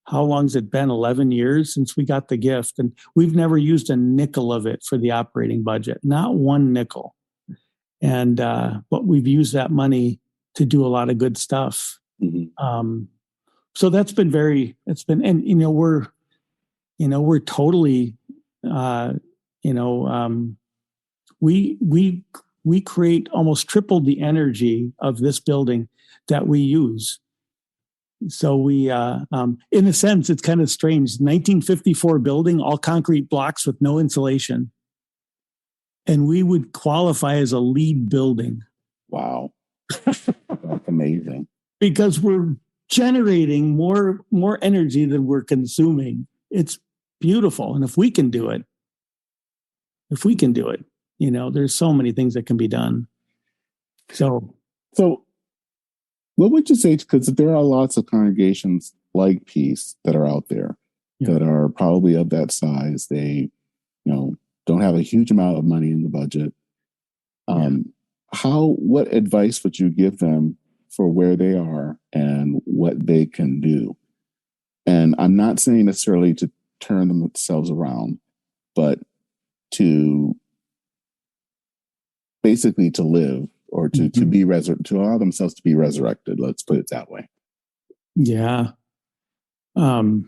C: how long's it been? 11 years since we got the gift. And we've never used a nickel of it for the operating budget, not one nickel. And, but we've used that money to do a lot of good stuff. Mm-hmm. So that's been and, we're totally, we create almost triple the energy of this building that we use. So we, in a sense, it's kind of strange. 1954 building, all concrete blocks with no insulation. And we would qualify as a LEED building.
B: Wow. That's amazing.
C: Because we're generating more energy than we're consuming. It's beautiful. And if we can do it, there's so many things that can be done. So what would you say? Because there are lots of congregations like Peace that are out there that are probably of that size. They, don't have a huge amount of money in the budget. What advice would you give them for where they are and what they can do? And I'm not saying necessarily to turn themselves around, but to basically to live, or to be to allow themselves to be resurrected. Let's put it that way. Yeah. Boy,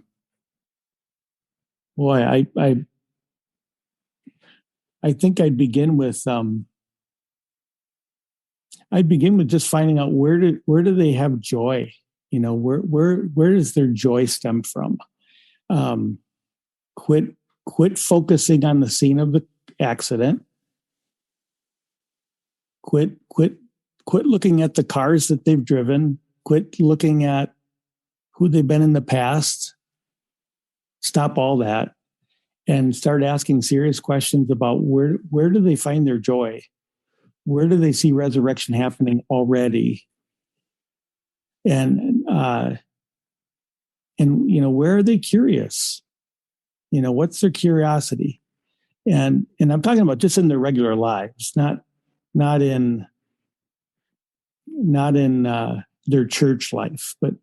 C: I think I'd begin with just finding out where do they have joy? Where does their joy stem from? Quit focusing on the scene of the accident. Quit looking at the cars that they've driven. Quit looking at who they've been in the past. Stop all that and start asking serious questions about where do they find their joy? Where do they see resurrection happening already? And where are they curious? What's their curiosity? And I'm talking about just in their regular lives, not in their church life, but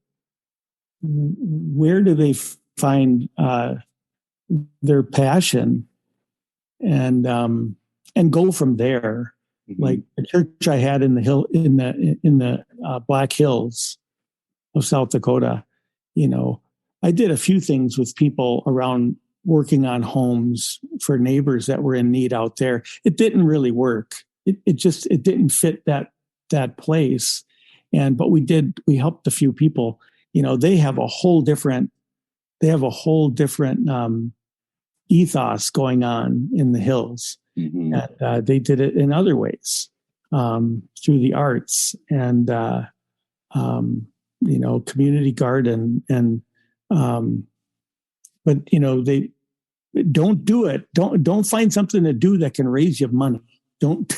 C: where do they find their passion, and go from there. Mm-hmm. Like the church I had in the Black Hills of South Dakota, I did a few things with people around working on homes for neighbors that were in need out there. It didn't really work. It didn't fit that place. But we helped a few people. They have a whole different ethos going on in the hills.
B: Mm-hmm.
C: And they did it in other ways, through the arts and, community garden. And, but, they don't do it. Don't find something to do that can raise you money. Don't.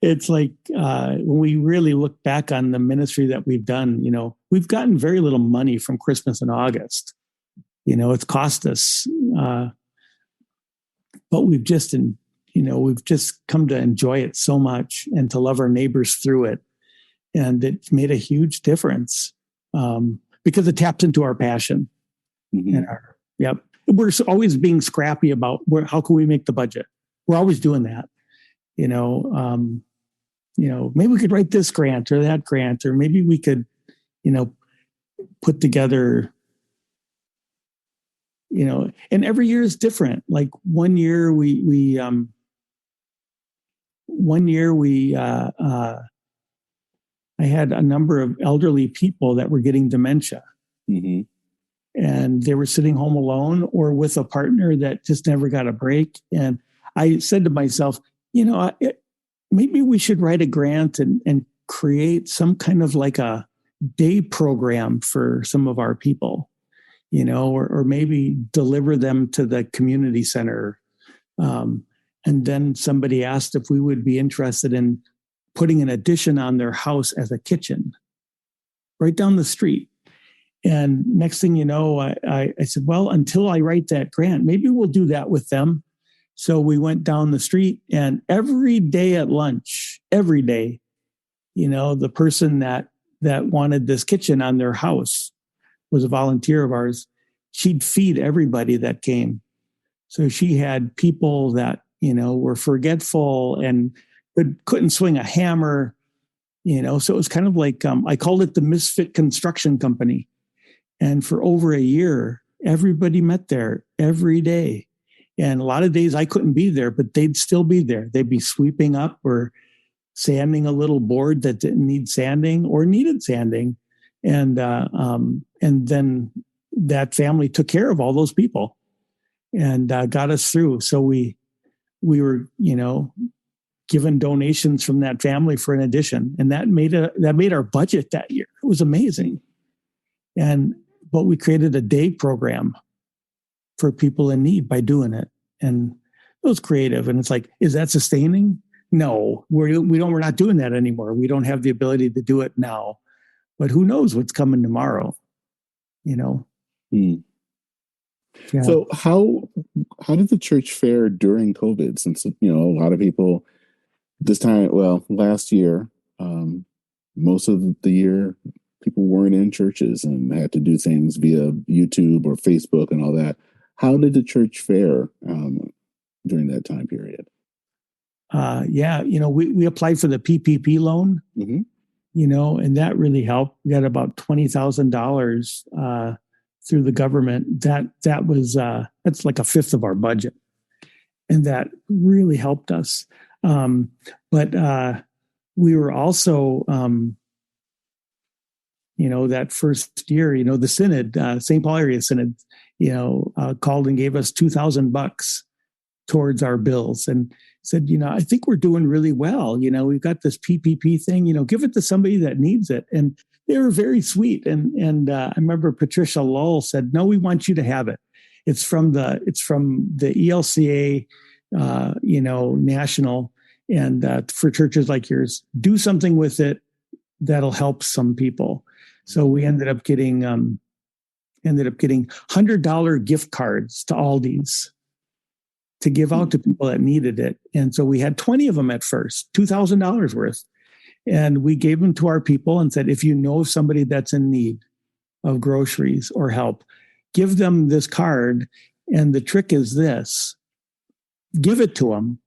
C: It's like when we really look back on the ministry that we've done, we've gotten very little money from Christmas in August. It's cost us, but we've just come to enjoy it so much and to love our neighbors through it. And it's made a huge difference because it taps into our passion.
B: Mm-hmm.
C: And we're always being scrappy about how can we make the budget. We're always doing that. Maybe we could write this grant or that grant, or maybe we could, put together, and every year is different. Like one year I had a number of elderly people that were getting dementia.
B: Mm-hmm.
C: And they were sitting home alone or with a partner that just never got a break. And I said to myself, maybe we should write a grant and create some kind of like a day program for some of our people, or maybe deliver them to the community center. And then somebody asked if we would be interested in putting an addition on their house as a kitchen right down the street. And next thing you know, I said, well, until I write that grant, maybe we'll do that with them. So we went down the street, and every day at lunch, the person that wanted this kitchen on their house was a volunteer of ours. She'd feed everybody that came. So she had people that, were forgetful and couldn't swing a hammer, so it was kind of like, I called it the Misfit Construction Company. And for over a year, everybody met there every day. And a lot of days I couldn't be there, but they'd still be there. They'd be sweeping up or sanding a little board that didn't need sanding or needed sanding. And then that family took care of all those people and got us through. So we were, given donations from that family for an addition. And that made our budget that year. It was amazing. But we created a day program for people in need by doing it. And it was creative. And it's like, is that sustaining? No, we're not doing that anymore. We don't have the ability to do it now, but who knows what's coming tomorrow, Yeah.
B: So how did the church fare during COVID? Since, a lot of people last year, most of the year, people weren't in churches and had to do things via YouTube or Facebook and all that. How did the church fare during that time period? We applied for the PPP loan, mm-hmm.
C: And that really helped. We got about $20,000 through the government. That's like a fifth of our budget. And that really helped us. But we were also, that first year, the Synod, St. Paul area Synod, called and gave us $2,000 towards our bills and said, I think we're doing really well. We've got this PPP thing, give it to somebody that needs it. And they were very sweet. And I remember Patricia Lull said, no, we want you to have it. It's from the ELCA, national, and for churches like yours, do something with it that'll help some people. So we ended up getting $100 gift cards to Aldi's to give out to people that needed it. And so we had 20 of them at first, $2,000 worth. And we gave them to our people and said, if you know somebody that's in need of groceries or help, give them this card. And the trick is this: give it to them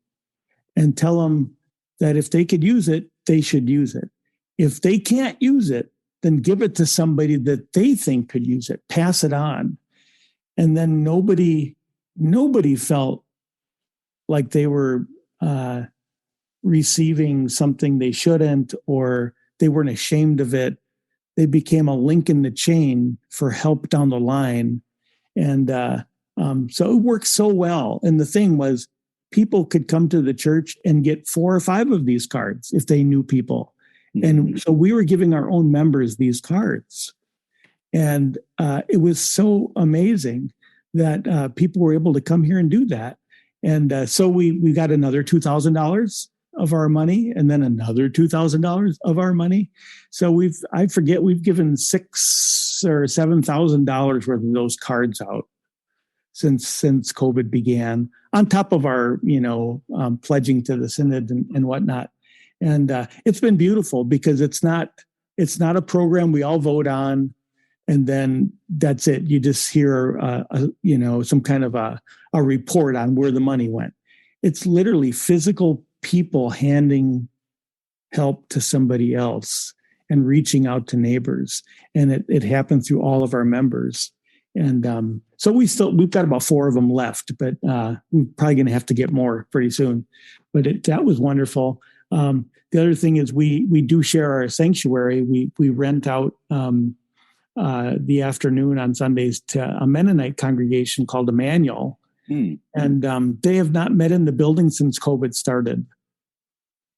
C: and tell them that if they could use it, they should use it. If they can't use it, then give it to somebody that they think could use it. Pass it on. And then nobody felt like they were receiving something they shouldn't, or they weren't ashamed of it. They became a link in the chain for help down the line. And So it worked so well. And the thing was, people could come to the church and get 4 or 5 of these cards if they knew people. And so we were giving our own members these cards. And it was so amazing that people were able to come here and do that. And so we got another $2,000 of our money, and then another $2,000 of our money. So we've given $6,000 or $7,000 worth of those cards out since COVID began, on top of our pledging to the Synod and whatnot. And it's been beautiful because it's not a program we all vote on, and then that's it. You just hear some kind of a report on where the money went. It's literally physical people handing help to somebody else and reaching out to neighbors. And it happened through all of our members. And so we've got about 4 of them left, but we're probably going to have to get more pretty soon. But that was wonderful. The other thing is we do share our sanctuary. We rent out the afternoon on Sundays to a Mennonite congregation called Emmanuel. And they have not met in the building since COVID started,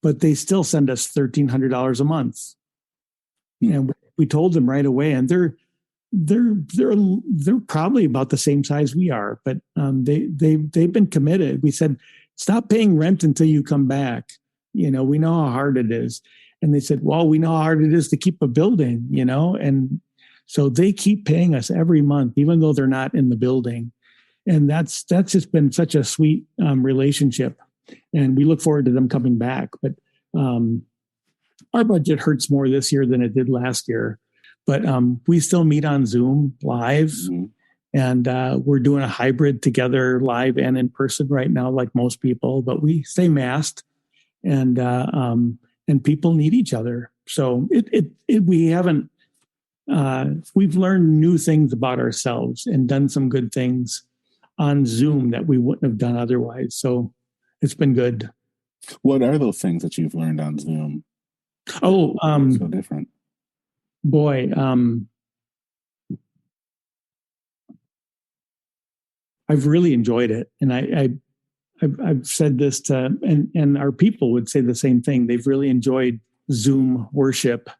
C: but they still send us $1,300 a month. And we told them right away, and they're probably about the same size we are, but they've been committed. We said, stop paying rent until you come back. We know how hard it is. And they said, well, we know how hard it is to keep a building, and so they keep paying us every month, even though they're not in the building. And that's just been such a sweet relationship. And we look forward to them coming back. But our budget hurts more this year than it did last year. But we still meet on Zoom live. And we're doing a hybrid together, live and in person right now, like most people. But we stay masked, and people need each other. So we've learned new things about ourselves and done some good things on Zoom that we wouldn't have done otherwise. So it's been good.
B: What are those things that you've learned on Zoom?
C: So
B: different.
C: Boy, I've really enjoyed it. And I've said this and our people would say the same thing. They've really enjoyed Zoom worship,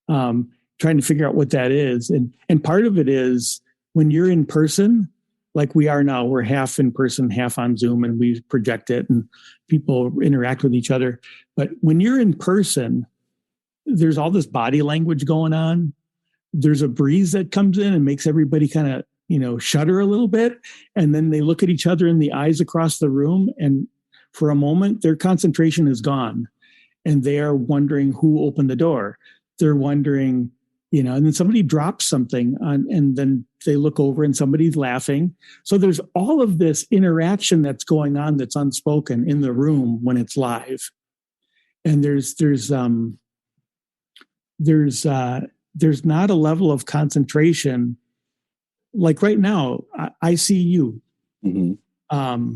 C: trying to figure out what that is. And part of it is when you're in person, like we are now, we're half in person, half on Zoom, and we project it and people interact with each other. But when you're in person, there's all this body language going on. There's a breeze that comes in and makes everybody kind of, shudder a little bit. And then they look at each other in the eyes across the room. And for a moment, their concentration is gone. And they are wondering who opened the door. They're wondering, and then somebody drops something and then they look over and somebody's laughing. So there's all of this interaction that's going on that's unspoken in the room when it's live. And there's not a level of concentration. Like right now, I see you. Mm-hmm.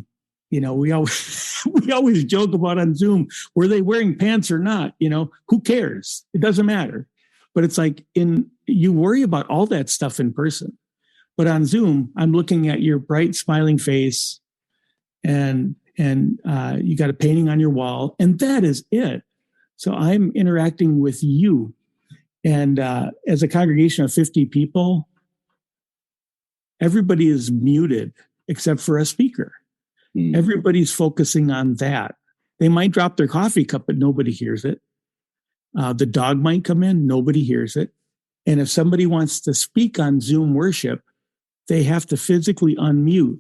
C: We always joke about on Zoom, were they wearing pants or not? Who cares? It doesn't matter. But it's like you worry about all that stuff in person. But on Zoom, I'm looking at your bright smiling face and you got a painting on your wall, and that is it. So I'm interacting with you. And as a congregation of 50 people, everybody is muted except for a speaker. Everybody's focusing on that. They might drop their coffee cup, but nobody hears it. The dog might come in, nobody hears it. And if somebody wants to speak on Zoom worship, they have to physically unmute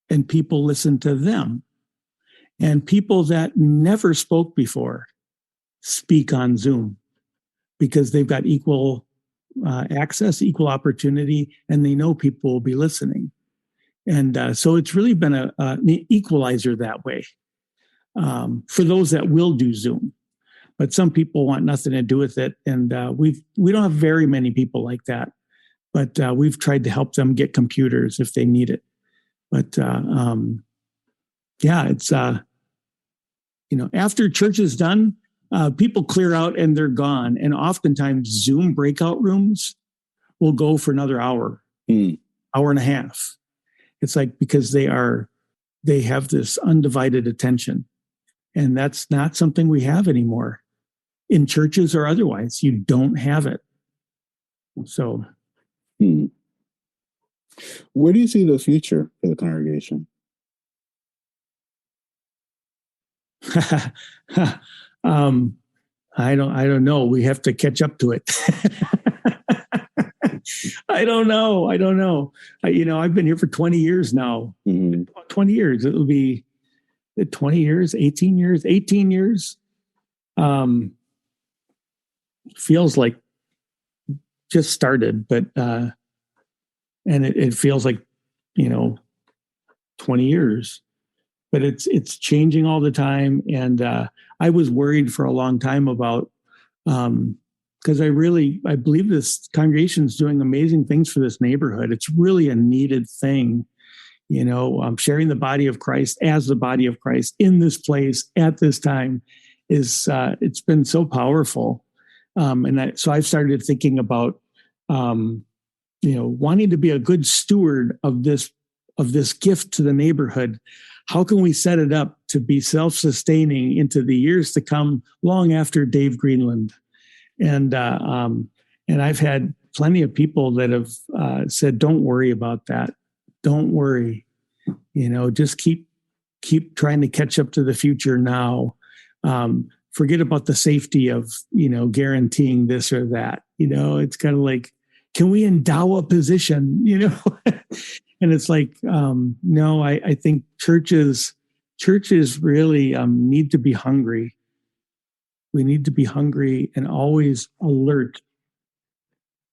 C: and people listen to them. And people that never spoke before speak on Zoom because they've got equal access, equal opportunity, and they know people will be listening. And so it's really been an equalizer that way for those that will do Zoom. But some people want nothing to do with it. And we don't have very many people like that. But we've tried to help them get computers if they need it. But it's, after church is done, people clear out and they're gone. And oftentimes Zoom breakout rooms will go for another hour, hour and a half. It's like because they have this undivided attention, and that's not something we have anymore in churches or otherwise. You don't have it. So,
B: where do you see the future for the congregation?
C: I don't know. We have to catch up to it. I don't know. I've been here for 20 years now. 20 years. It'll be 20 years, 18 years. Feels like just started, but, and it feels like, 20 years, but it's changing all the time. And, I was worried for a long time about, because I believe this congregation is doing amazing things for this neighborhood. It's really a needed thing, sharing the body of Christ as the body of Christ in this place at this time it's been so powerful. So I've started thinking about, wanting to be a good steward of this gift to the neighborhood. How can we set it up to be self-sustaining into the years to come, long after Dave Greenlund? And I've had plenty of people that have said, "Don't worry about that. Don't worry. Just keep trying to catch up to the future now. Forget about the safety of guaranteeing this or that. It's kind of like, can we endow a position? And it's like, no. I think churches really need to be hungry. We need to be hungry and always alert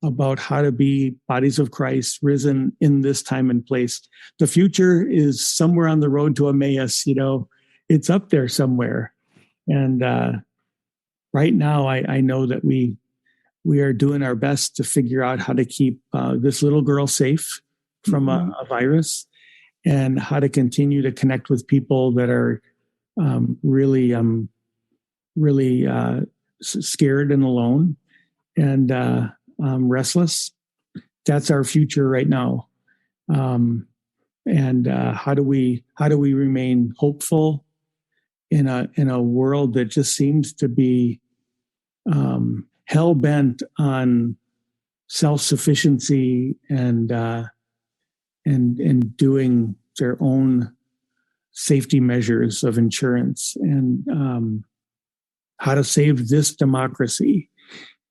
C: about how to be bodies of Christ risen in this time and place. The future is somewhere on the road to Emmaus. It's up there somewhere. And right now, I know that we are doing our best to figure out how to keep this little girl safe from a virus, and how to continue to connect with people that are really scared and alone and restless. That's our future right now. And how do we remain hopeful in a world that just seems to be hell bent on self-sufficiency and doing their own safety measures of insurance, and how to save this democracy.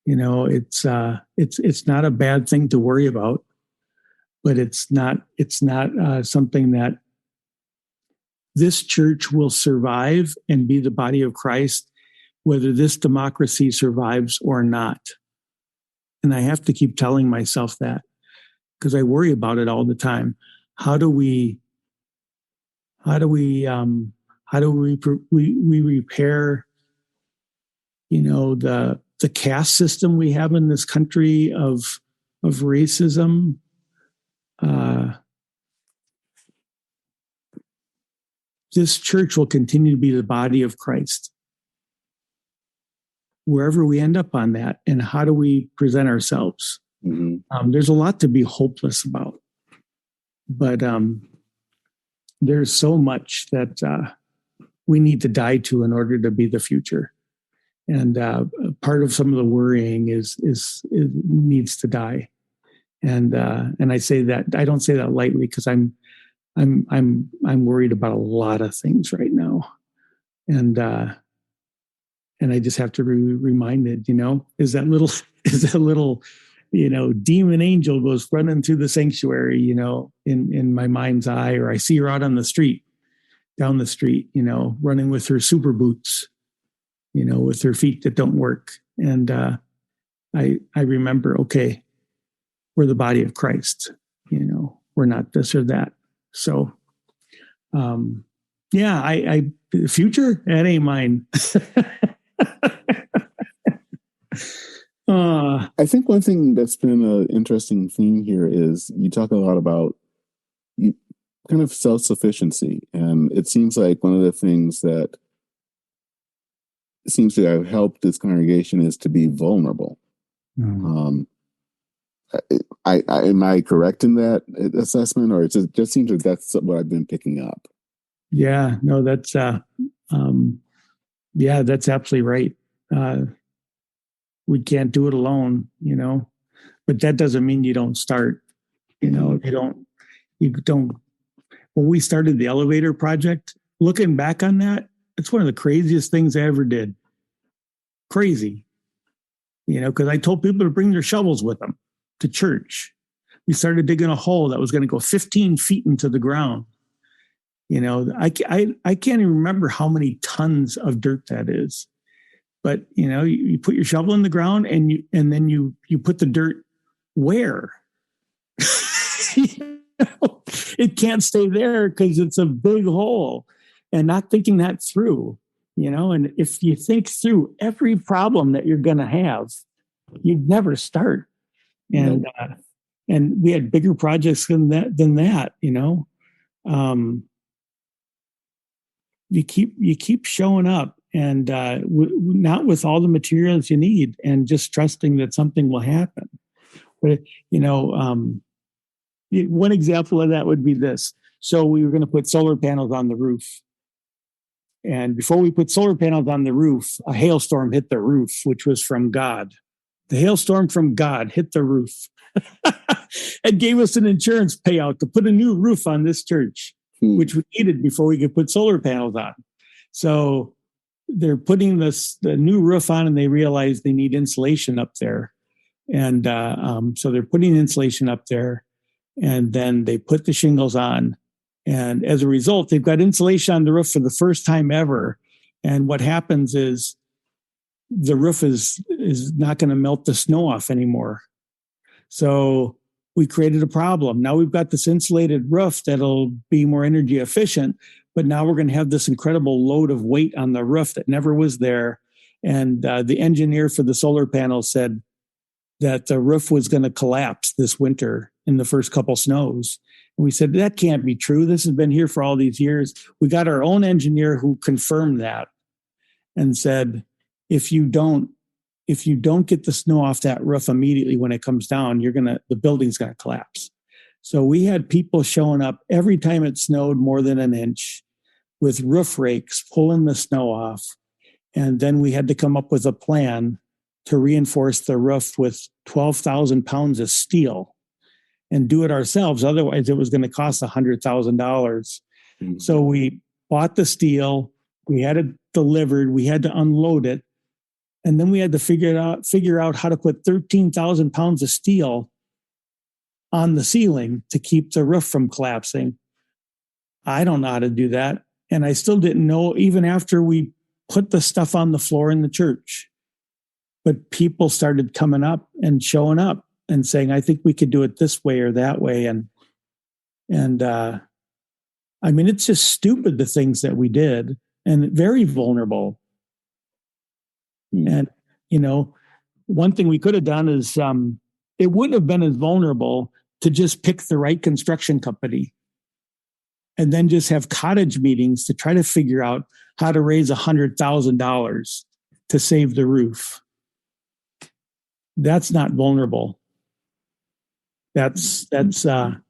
C: It's not a bad thing to worry about, but it's not something that this church will survive and be the body of Christ, whether this democracy survives or not. And I have to keep telling myself that, because I worry about it all the time. How do we repair, the caste system we have in this country of racism? This church will continue to be the body of Christ, wherever we end up on that. And how do we present ourselves? There's a lot to be hopeless about, but there's so much that we need to die to in order to be the future. And part of some of the worrying is it needs to die. And I say that, I don't say that lightly, because I'm worried about a lot of things right now. And I just have to be reminded, is that little, demon angel goes running through the sanctuary, in my mind's eye, or I see her out on the street, down the street, running with her super boots, with her feet that don't work. And I remember, okay, we're the body of Christ, we're not this or that. So, I future, that ain't mine.
B: I think one thing that's been an interesting theme here is you talk a lot about kind of self-sufficiency. And it seems like one of the things that seems to have helped this congregation is to be vulnerable. Am I correct in that assessment, or it just seems that that's what I've been picking up?
C: Yeah, no, that's that's absolutely right. We can't do it alone, but that doesn't mean you don't start. You don't. When we started the elevator project, looking back on that, it's one of the craziest things I ever did. Crazy, because I told people to bring their shovels with them to church. We started digging a hole that was going to go 15 feet into the ground. I can't even remember how many tons of dirt that is. But, you put your shovel in the ground and then you put the dirt where? It can't stay there because it's a big hole, and not thinking that through, and if you think through every problem that you're going to have, you'd never start. And, and we had bigger projects than that. You keep showing up, and not with all the materials you need, and just trusting that something will happen. But, one example of that would be this. So we were going to put solar panels on the roof. And before we put solar panels on the roof, a hailstorm hit the roof, which was from God. The hailstorm from God hit the roof and gave us an insurance payout to put a new roof on this church, which we needed before we could put solar panels on. So they're putting the new roof on, and they realize they need insulation up there. And so they're putting insulation up there, and then they put the shingles on. And as a result, they've got insulation on the roof for the first time ever. And what happens is the roof is not going to melt the snow off anymore. So we created a problem. Now we've got this insulated roof that'll be more energy efficient, but now we're going to have this incredible load of weight on the roof that never was there. And the engineer for the solar panel said that the roof was going to collapse this winter in the first couple snows. And we said, that can't be true. This has been here for all these years. We got our own engineer who confirmed that and said, if you don't get the snow off that roof immediately when it comes down, the building's going to collapse. So we had people showing up every time it snowed more than an inch with roof rakes pulling the snow off. And then we had to come up with a plan to reinforce the roof with 12,000 pounds of steel and do it ourselves. Otherwise, it was going to cost $100,000. Mm-hmm. So we bought the steel, we had it delivered, we had to unload it, and then we had to figure out how to put 13,000 pounds of steel on the ceiling to keep the roof from collapsing. I don't know how to do that. And I still didn't know even after we put the stuff on the floor in the church. But people started coming up and showing up and saying, I think we could do it this way or that way. And I mean, it's just stupid, the things that we did, and very vulnerable. And, one thing we could have done is it wouldn't have been as vulnerable to just pick the right construction company and then just have cottage meetings to try to figure out how to raise $100,000 to save the roof. That's not vulnerable. That's not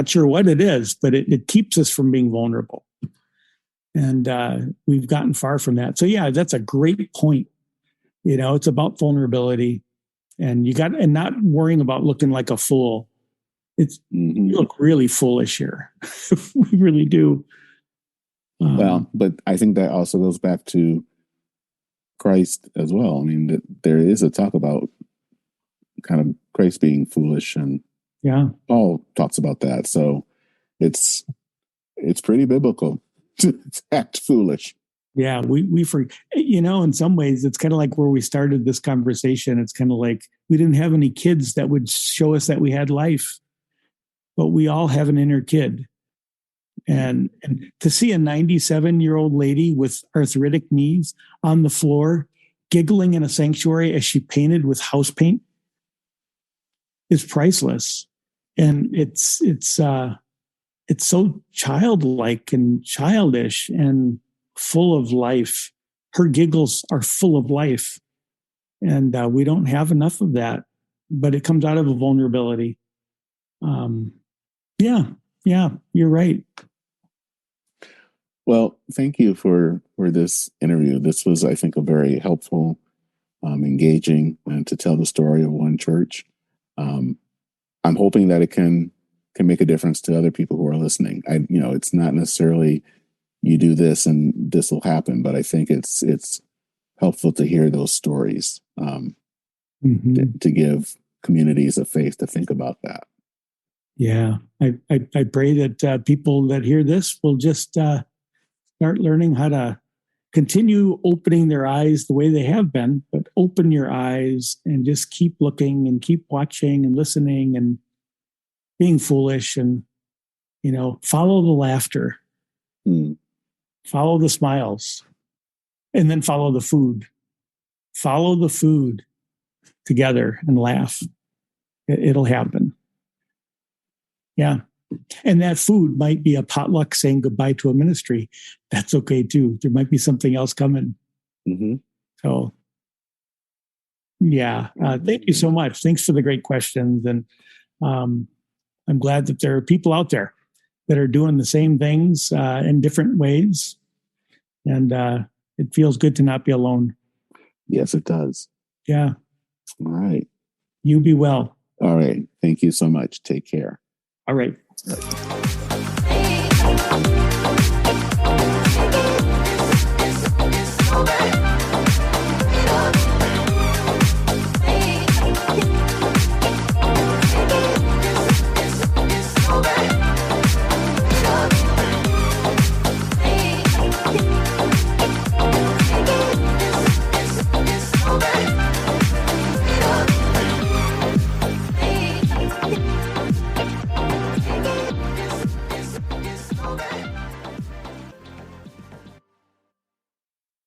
C: sure what it is, but it keeps us from being vulnerable. And we've gotten far from that. So yeah, that's a great point. It's about vulnerability, and and not worrying about looking like a fool. You look really foolish here. We really do.
B: Well, but I think that also goes back to Christ as well. I mean, there is a talk about kind of Christ being foolish, and Paul talks about that. So it's pretty biblical to act foolish.
C: Yeah, we in some ways it's kind of like where we started this conversation. It's kind of like we didn't have any kids that would show us that we had life, but we all have an inner kid. And to see a 97-year-old lady with arthritic knees on the floor giggling in a sanctuary as she painted with house paint is priceless. And it's so childlike and childish and full of life. Her giggles are full of life. And we don't have enough of that. but it comes out of a vulnerability. Yeah, you're right.
B: Well, thank you for this interview. This was, I think, a very helpful, engaging, and to tell the story of one church. I'm hoping that it can make a difference to other people who are listening. It's not necessarily you do this and this will happen, but I think it's helpful to hear those stories, to give communities of faith to think about that.
C: Yeah, I pray that people that hear this will just start learning how to continue opening their eyes the way they have been, but open your eyes and just keep looking and keep watching and listening and being foolish and, follow the laughter, follow the smiles, and then follow the food. Follow the food together and laugh. It'll happen. Yeah. And that food might be a potluck saying goodbye to a ministry. That's okay too. There might be something else coming.
B: Mm-hmm.
C: So, yeah. Thank you so much. Thanks for the great questions. And I'm glad that there are people out there that are doing the same things in different ways. And it feels good to not be alone.
B: Yes, it does.
C: Yeah.
B: All right.
C: You be well.
B: All right. Thank you so much. Take care.
C: All right.
D: Okay.